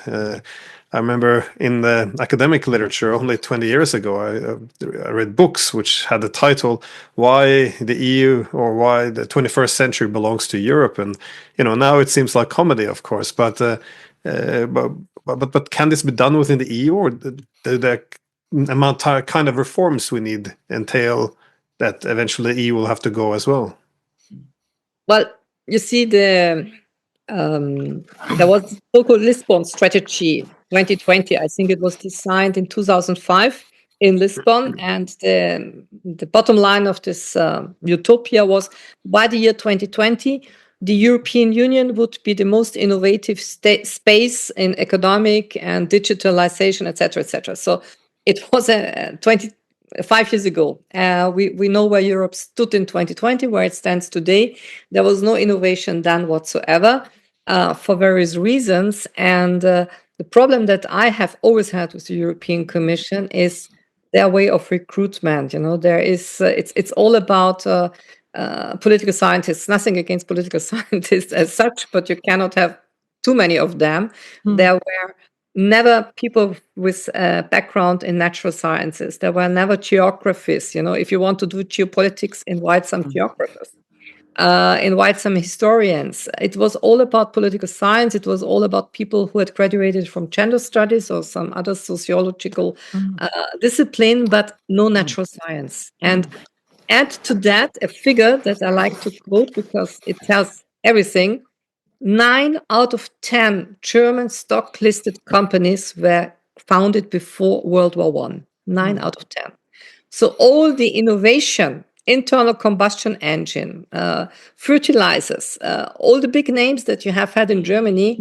S1: I remember in the academic literature only 20 years ago, I read books which had the title "Why the EU or Why the 21st Century Belongs to Europe," and now it seems like comedy, of course. But can this be done within the EU, or the amount kind of reforms we need entail that eventually the EU will have to go as well?
S2: Well, you see, there was so-called Lisbon Strategy 2020. I think it was designed in 2005 in Lisbon, and the bottom line of this utopia was, by the year 2020, the European Union would be the most innovative space in economic and digitalization, etc., etc. So it was 5 years ago. We know where Europe stood in 2020, where it stands today. There was no innovation done whatsoever for various reasons. And the problem that I have always had with the European Commission is their way of recruitment. It's all about political scientists. Nothing against political scientists as such, but you cannot have too many of them. There were never people with a background in natural sciences. There were never geographers. If you want to do geopolitics, invite some geographers. invite some historians. It was all about political science. It was all about people who had graduated from gender studies or some other sociological discipline, but no natural science. And add to that a figure that I like to quote because it tells everything. 9 out of 10 German stock listed companies were founded before World War One. 9 out of 10. So all the innovation, internal combustion engine, fertilizers, all the big names that you have had in Germany,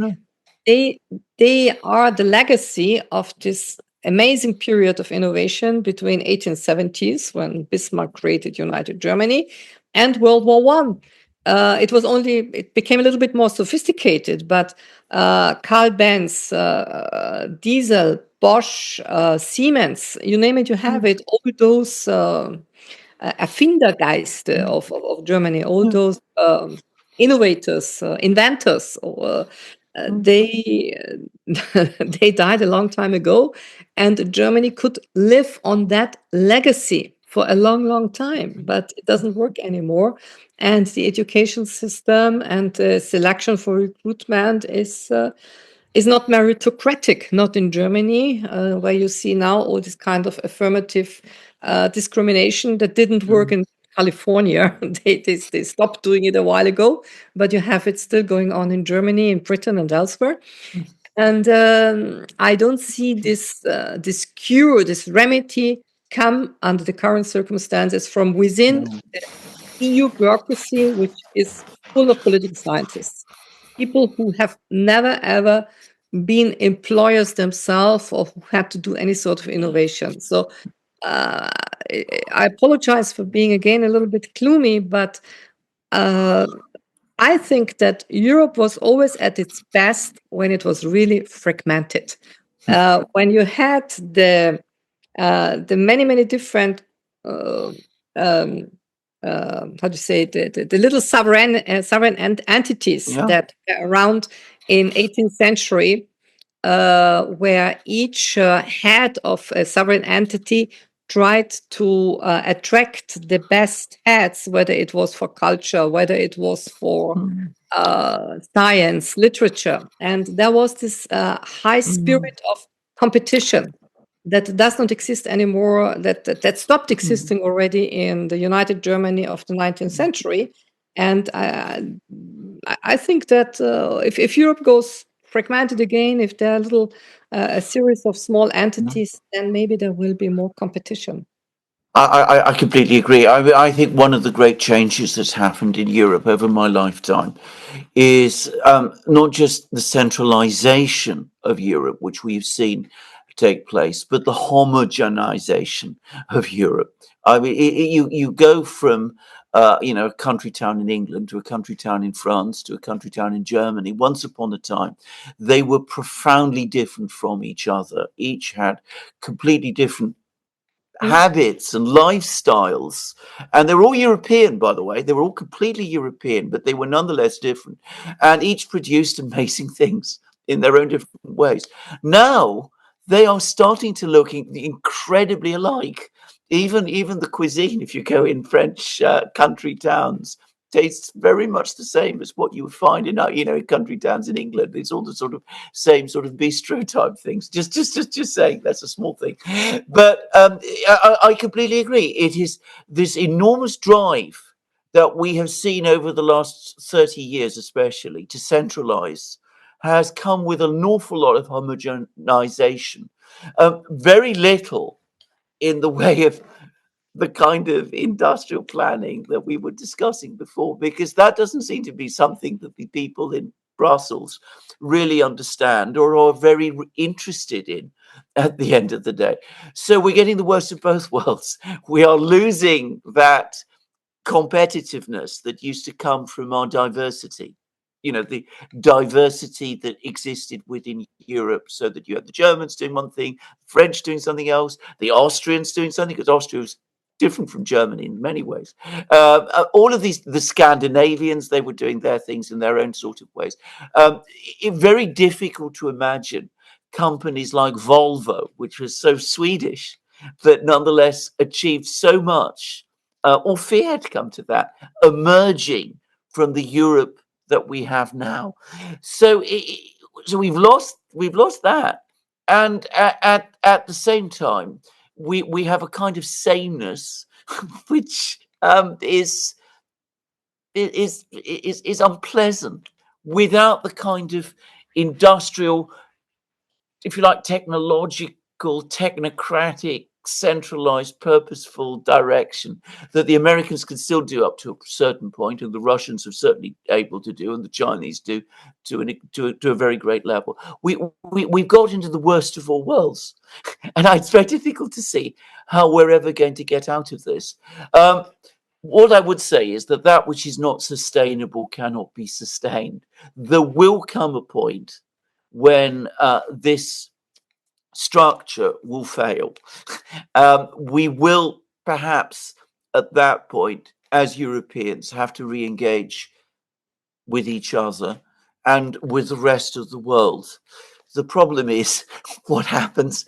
S2: they are the legacy of this amazing period of innovation between 1870s, when Bismarck created United Germany, and World War One. It became a little bit more sophisticated, but Carl Benz, Diesel, Bosch, Siemens, you name it, you have it. All those Erfindergeist of Germany, all those innovators, inventors, they they died a long time ago, and Germany could live on that legacy for a long, long time. But it doesn't work anymore, and the education system and the selection for recruitment is not meritocratic, not in Germany, where you see now all this kind of affirmative discrimination that didn't work in California. They stopped doing it a while ago, but you have it still going on in Germany, in Britain, and elsewhere. And I don't see this cure, this remedy come under the current circumstances from within the EU bureaucracy, which is full of political scientists, people who have never ever been employers themselves or who had to do any sort of innovation. So I apologize for being again a little bit gloomy, but I think that Europe was always at its best when it was really fragmented. When you had the many different how to say the little sovereign entities that were around in 18th century, where each head of a sovereign entity tried to attract the best heads, whether it was for culture, whether it was for science, literature. And there was this high spirit of competition that does not exist anymore, that stopped existing already in the United Germany of the 19th century. And I think that if Europe goes fragmented again, if there are a series of small entities, then maybe there will be more competition.
S3: I completely agree. I think one of the great changes that's happened in Europe over my lifetime is not just the centralization of Europe, which we've seen take place, but the homogenization of Europe. I mean, you go from a country town in England to a country town in France to a country town in Germany. Once upon a time, they were profoundly different from each other. Each had completely different habits and lifestyles, and they're all European, by the way. They were all completely European, but they were nonetheless different, and each produced amazing things in their own different ways. Now they are starting to look incredibly alike. Even the cuisine, if you go in French country towns, tastes very much the same as what you would find in in country towns in England. It's all the sort of same sort of bistro type things. Just saying, that's a small thing, but I completely agree. It is this enormous drive that we have seen over the last 30 years, especially to centralize, has come with an awful lot of homogenization. Very little in the way of the kind of industrial planning that we were discussing before, because that doesn't seem to be something that the people in Brussels really understand or are very interested in at the end of the day. So we're getting the worst of both worlds. We are losing that competitiveness that used to come from our diversity. The diversity that existed within Europe, so that you had the Germans doing one thing, French doing something else, the Austrians doing something, because Austria was different from Germany in many ways. All of these, the Scandinavians, they were doing their things in their own sort of ways. Very difficult to imagine companies like Volvo, which was so Swedish, that nonetheless achieved so much, or Fiat, come to that, emerging from the Europe that we have now. So we've lost that, and at the same time we have a kind of sameness which is unpleasant without the kind of industrial, if you like, technological, technocratic, centralized, purposeful direction that the Americans can still do up to a certain point, and the Russians are certainly able to do, and the Chinese do to a very great level. We've got into the worst of all worlds, and it's very difficult to see how we're ever going to get out of this. What I would say is that which is not sustainable cannot be sustained. There will come a point when this structure will fail. We will perhaps at that point, as Europeans, have to re-engage with each other and with the rest of the world. The problem is what happens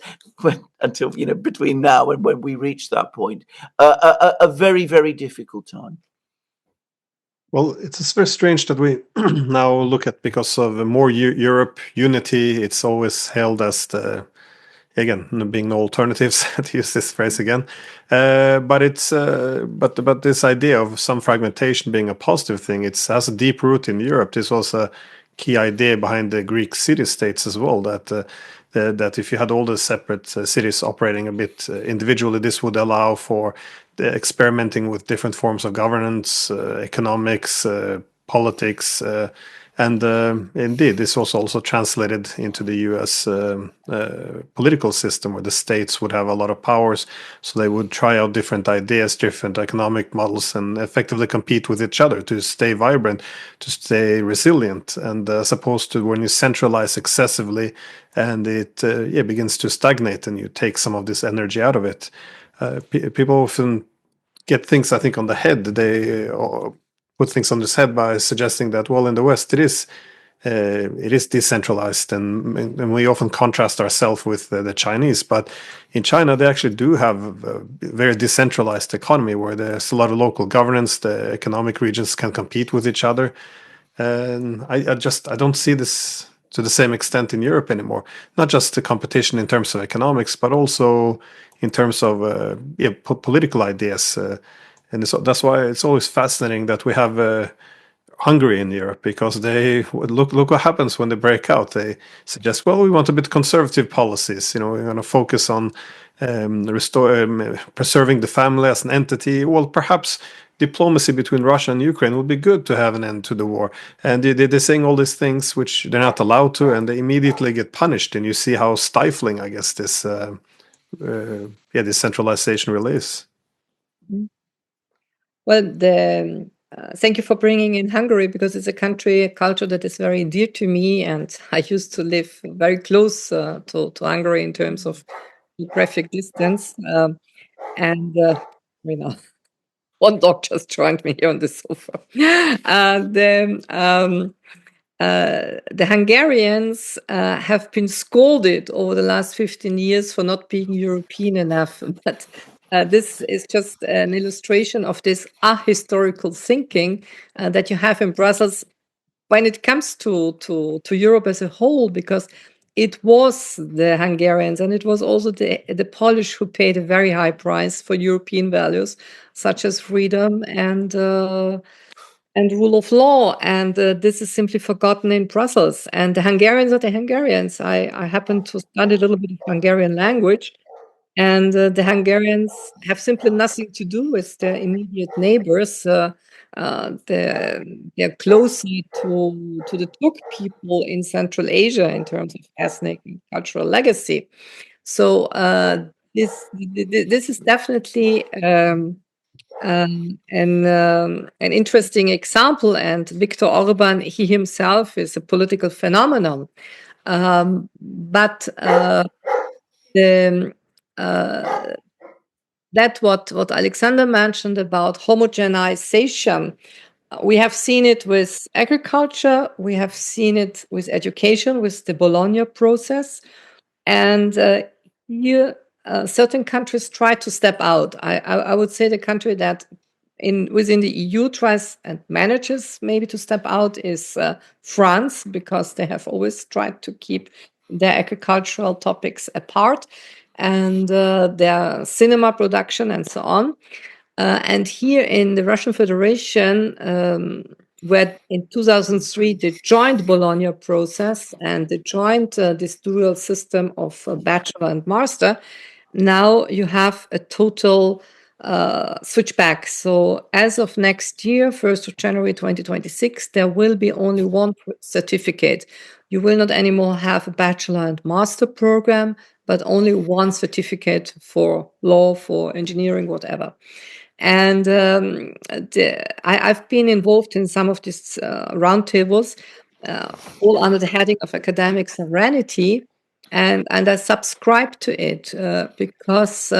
S3: until between now and when we reach that point. A very, very difficult time.
S1: Well, it's very strange that we now look at, because of more Europe unity, it's always held as the, again, being no alternatives to use this phrase again, but this idea of some fragmentation being a positive thing, it has a deep root in Europe. This was a key idea behind the Greek city-states as well, that if you had all the separate cities operating a bit individually, this would allow for experimenting with different forms of governance, economics, politics, and indeed, this was also translated into the US political system, where the states would have a lot of powers. So they would try out different ideas, different economic models, and effectively compete with each other to stay vibrant, to stay resilient. And as opposed to when you centralize excessively and it begins to stagnate and you take some of this energy out of it, people often get things, I think, on the head. They put things on this head by suggesting that, well, in the West it is decentralized, and we often contrast ourselves with the Chinese. But in China, they actually do have a very decentralized economy where there's a lot of local governance. The economic regions can compete with each other, and I don't see this to the same extent in Europe anymore. Not just the competition in terms of economics, but also in terms of political ideas. And that's why it's always fascinating that we have Hungary in Europe, because they look what happens when they break out. They suggest, well, we want a bit conservative policies. We're going to focus on preserving the family as an entity. Well, perhaps diplomacy between Russia and Ukraine would be good to have an end to the war. And they're saying all these things which they're not allowed to, and they immediately get punished. And you see how stifling, I guess, this centralization really is.
S2: Well, thank you for bringing in Hungary, because it's a culture that is very dear to me, and I used to live very close to Hungary in terms of geographic distance. One dog just joined me here on the sofa. The Hungarians have been scolded over the last 15 years for not being European enough, but this is just an illustration of this ahistorical thinking that you have in Brussels when it comes to Europe as a whole, because it was the Hungarians and it was also the Polish who paid a very high price for European values such as freedom and rule of law. And this is simply forgotten in Brussels. And the Hungarians are the Hungarians. I happen to study a little bit of Hungarian language. And the Hungarians have simply nothing to do with their immediate neighbors. They're closer to the Turk people in Central Asia in terms of ethnic and cultural legacy. So this is definitely an interesting example. And Viktor Orban, he himself is a political phenomenon. But that what Alexander mentioned about homogenization, we have seen it with agriculture, we have seen it with education, with the Bologna process, and here certain countries try to step out. I would say the country that within the EU tries and manages maybe to step out is France, because they have always tried to keep their agricultural topics apart, and their cinema production and so on. And here in the Russian Federation, where in 2003 they joined Bologna process and they joined this dual system of bachelor and master, now you have a total switchback. So as of next year, 1st of January 2026, there will be only one certificate. You will not anymore have a bachelor and master program, but only one certificate for law, for engineering, whatever. And I've been involved in some of these roundtables, all under the heading of academic sovereignty, and I subscribe to it because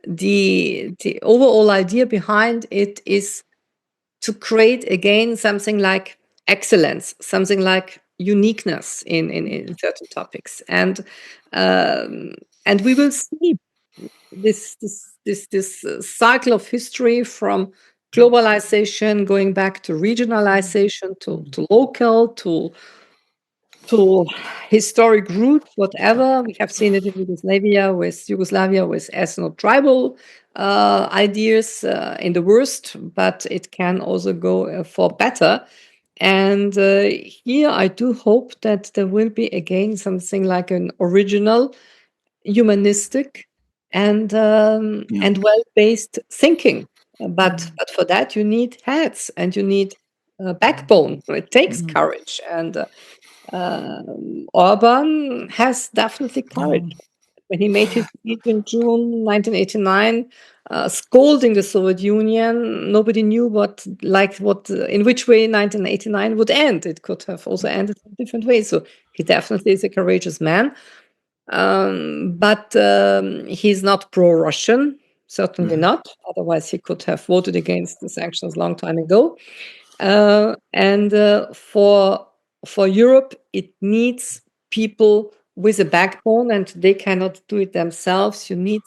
S2: the overall idea behind it is to create again something like excellence, something like uniqueness in certain topics, and we will see this cycle of history from globalization going back to regionalization to local to historic roots, whatever. We have seen it in Yugoslavia with ethno-tribal ideas in the worst, but it can also go for better. And here I do hope that there will be again something like an original, humanistic, and well-based thinking. But for that you need heads and you need backbone. So it takes courage, and Orban has definitely courage. When he made his speech in June 1989, scolding the Soviet Union, nobody knew in which way 1989 would end. It could have also ended in different ways. So he definitely is a courageous man. But he's not pro-Russian, certainly not. Otherwise, he could have voted against the sanctions a long time ago. And for Europe, it needs people with a backbone, and they cannot do it themselves. You need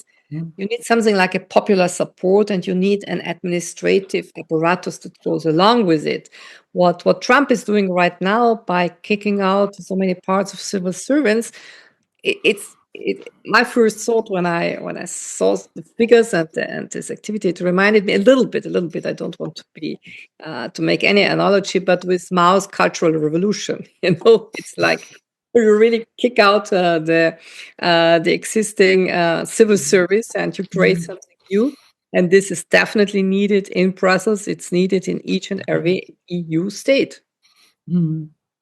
S2: something like a popular support, and you need an administrative apparatus that goes along with it. What Trump is doing right now by kicking out so many parts of civil servants, my first thought when I saw the figures and this activity, it reminded me a little bit. I don't want to be to make any analogy, but with Mao's Cultural Revolution, it's like you really kick out the existing civil service and you create something new. And this is definitely needed in Brussels. It's needed in each and every EU state.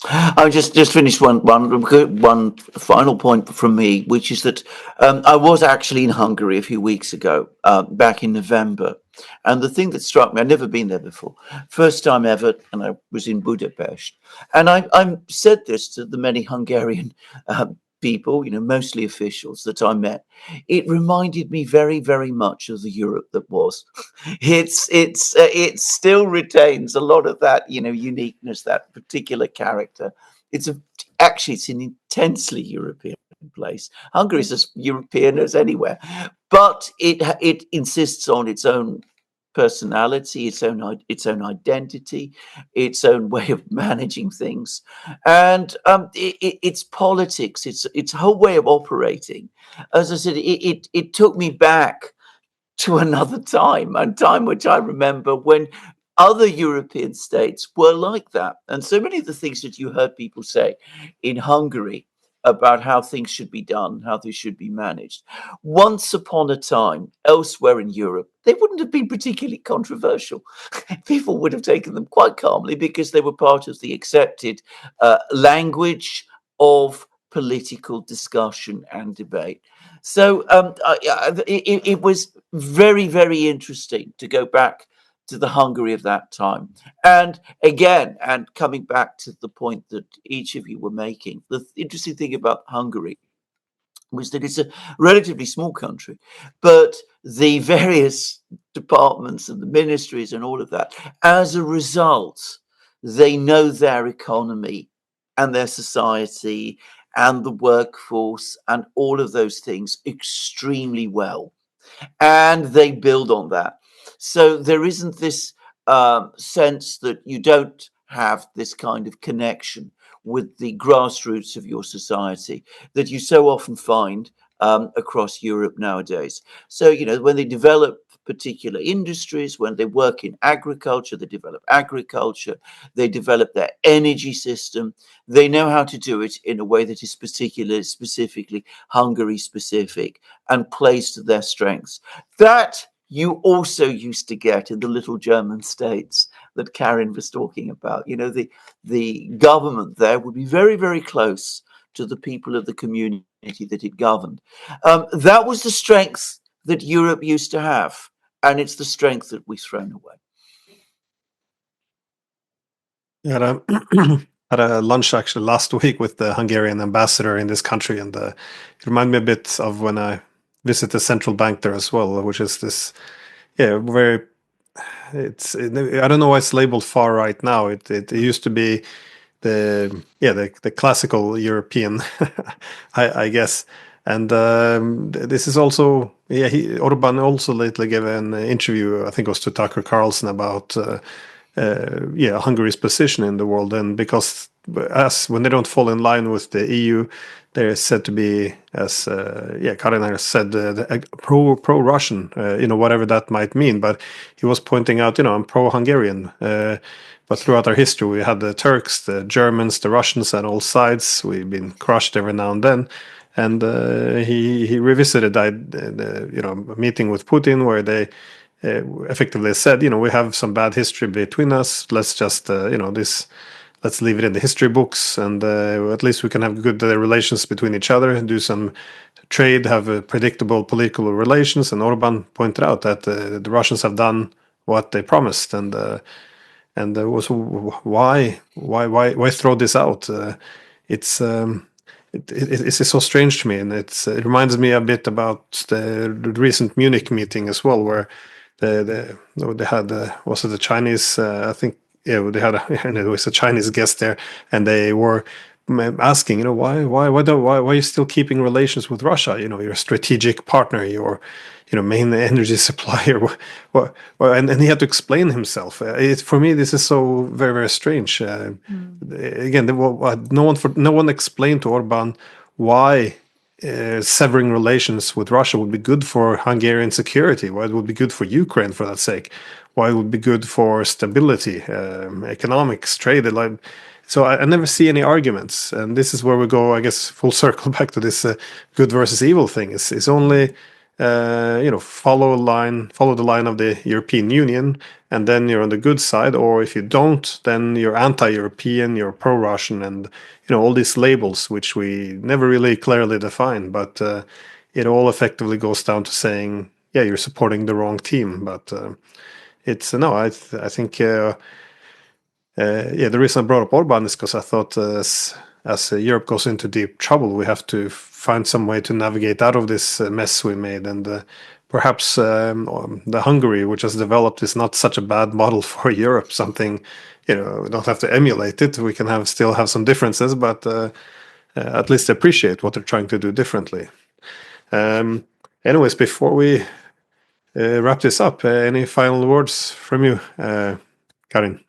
S3: I just finished one final point from me, which is that I was actually in Hungary a few weeks ago, back in November, and the thing that struck me, I'd never been there before, first time ever, and I was in Budapest, and I said this to the many Hungarian people, mostly officials that I met. It reminded me very, very much of the Europe that was. It still retains a lot of that, uniqueness, that particular character. It's an intensely European place. Hungary is as European as anywhere, but it insists on its own personality, its own identity, its own way of managing things, and its politics, its whole way of operating. As I said, it took me back to another time, a time which I remember when other European states were like that. And so many of the things that you heard people say in Hungary about how things should be done, how they should be managed, once upon a time elsewhere in Europe, they wouldn't have been particularly controversial. People would have taken them quite calmly because they were part of the accepted language of political discussion and debate. So it was very, very interesting to go back to the Hungary of that time. And again, and coming back to the point that each of you were making, the interesting thing about Hungary was that it's a relatively small country, but the various departments and the ministries and all of that, as a result, they know their economy and their society and the workforce and all of those things extremely well. And they build on that. So there isn't this sense that you don't have this kind of connection with the grassroots of your society that you so often find across Europe nowadays. So, when they develop particular industries, when they work in agriculture, they develop agriculture, they develop their energy system, they know how to do it in a way that is specifically Hungary specific and plays to their strengths. That you also used to get in the little German states that Karin was talking about. The government there would be very, very close to the people of the community that it governed. That was the strength that Europe used to have, and it's the strength that we've thrown away.
S1: Yeah, had a lunch actually last week with the Hungarian ambassador in this country, and it reminded me a bit of when I visited the central bank there as well, which is this, very. I don't know why it's labeled far right now. It used to be the classical European, I guess. And this is also, Orban also lately gave an interview, I think it was to Tucker Carlson, about Hungary's position in the world. And because when they don't fall in line with the EU, they're said to be, as Karin said, pro-Russian, whatever that might mean. But he was pointing out, I'm pro-Hungarian. But throughout our history, we had the Turks, the Germans, the Russians on all sides. We've been crushed every now and then. And he revisited a meeting with Putin where they effectively said, we have some bad history between us. Let's just, let's leave it in the history books, and at least we can have good relations between each other, do some trade, have predictable political relations. And Orban pointed out that the Russians have done what they promised, and was why throw this out? It's so strange to me, and it reminds me a bit about the recent Munich meeting as well, where they had was it the Chinese? I think they had it was a Chinese guest there, and they were asking, why are you still keeping relations with Russia? Your strategic partner, your main energy supplier. And he had to explain himself. For me, this is so very, very strange. Again, no one explained to Orban why severing relations with Russia would be good for Hungarian security, why it would be good for Ukraine, for that sake, why it would be good for stability, economics, trade. So I never see any arguments, and this is where we go, I guess, full circle back to this good versus evil thing. It's only follow the line of the European Union, and then you're on the good side. Or if you don't, then you're anti-European, you're pro-Russian, and all these labels which we never really clearly define. But it all effectively goes down to saying, you're supporting the wrong team. But it's no, I think. The reason I brought up Orban is because I thought as Europe goes into deep trouble, we have to find some way to navigate out of this mess we made. And perhaps the Hungary, which has developed, is not such a bad model for Europe. Something, we don't have to emulate it. We can still have some differences, but at least appreciate what they're trying to do differently. Anyways, before we wrap this up, any final words from you, Karin?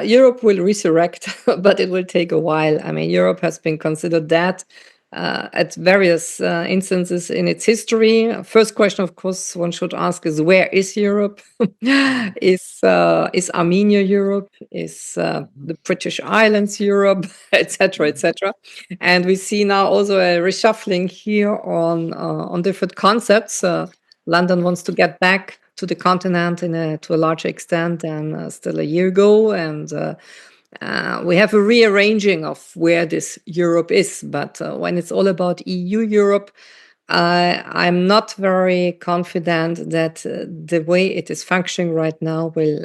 S2: Europe will resurrect, but it will take a while. I mean, Europe has been considered that at various instances in its history. First question, of course, one should ask is, where is Europe? Is Armenia Europe? Is the British Islands Europe? Etc., etc. And we see now also a reshuffling here on different concepts. London wants to get back to the continent to a larger extent than still a year ago, and we have a rearranging of where this Europe is. But when it's all about EU Europe, I'm not very confident that the way it is functioning right now will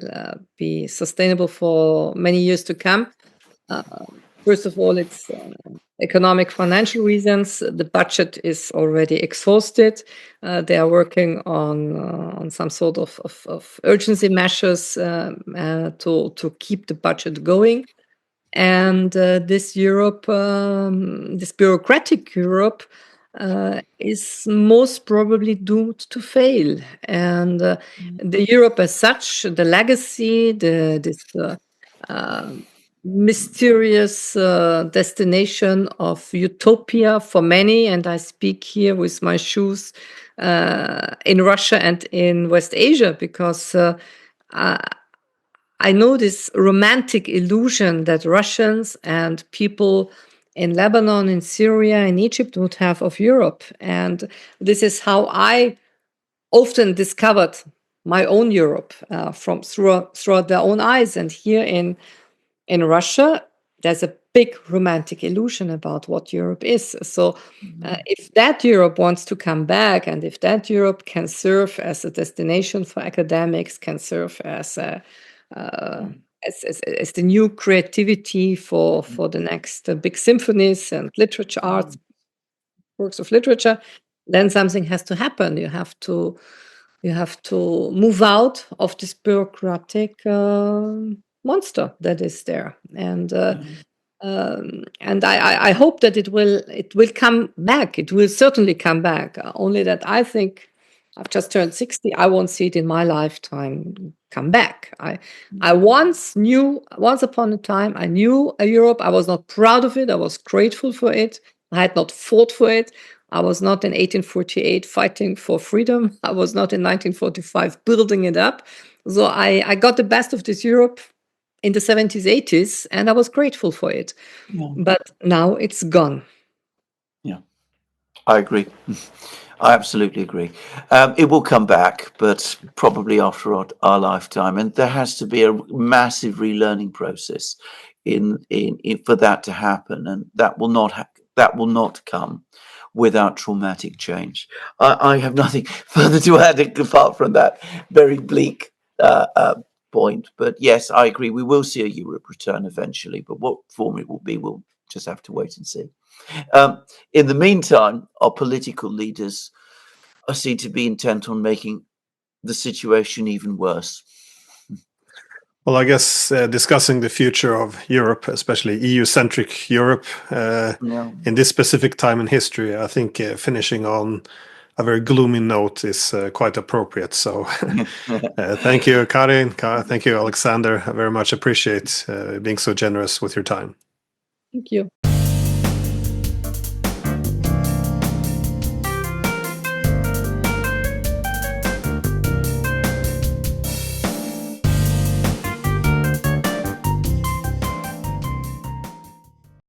S2: be sustainable for many years to come. First of all, it's economic, financial reasons. The budget is already exhausted. They are working on some sort of urgency measures to keep the budget going. And this Europe, this bureaucratic Europe, is most probably doomed to fail. And the Europe as such, the legacy, this mysterious destination of utopia for many, and I speak here with my shoes in Russia and in West Asia, because I know this romantic illusion that Russians and people in Lebanon, in Syria, in Egypt would have of Europe. And this is how I often discovered my own Europe through their own eyes. And here in Russia, there's a big romantic illusion about what Europe is. So if that Europe wants to come back, and if that Europe can serve as a destination for academics, can serve as as the new creativity for the next big symphonies and literature, arts, works of literature, then something has to happen. You have to move out of this bureaucratic monster that is there, and I hope that it will come back. It will certainly come back. Only that I think I've just turned 60. I won't see it in my lifetime come back. I once upon a time, I knew a Europe. I was not proud of it. I was grateful for it. I had not fought for it. I was not in 1848 fighting for freedom. I was not in 1945 building it up. So I got the best of this Europe in the 70s, 80s, and I was grateful for it.
S3: Yeah.
S2: But now it's gone.
S3: Yeah, I agree. I absolutely agree. It will come back, but probably after our lifetime, and there has to be a massive relearning process in for that to happen, and that will not come without traumatic change. I have nothing further to add apart from that very bleak point. But yes, I agree. We will see a Europe return eventually, but what form it will be, we'll just have to wait and see. In the meantime, our political leaders are seen to be intent on making the situation even worse.
S1: Well, I guess discussing the future of Europe, especially EU-centric Europe, in this specific time in history, I think finishing on a very gloomy note is quite appropriate. So thank you, Karin. Thank you, Alexander. I very much appreciate being so generous with your time.
S2: Thank you.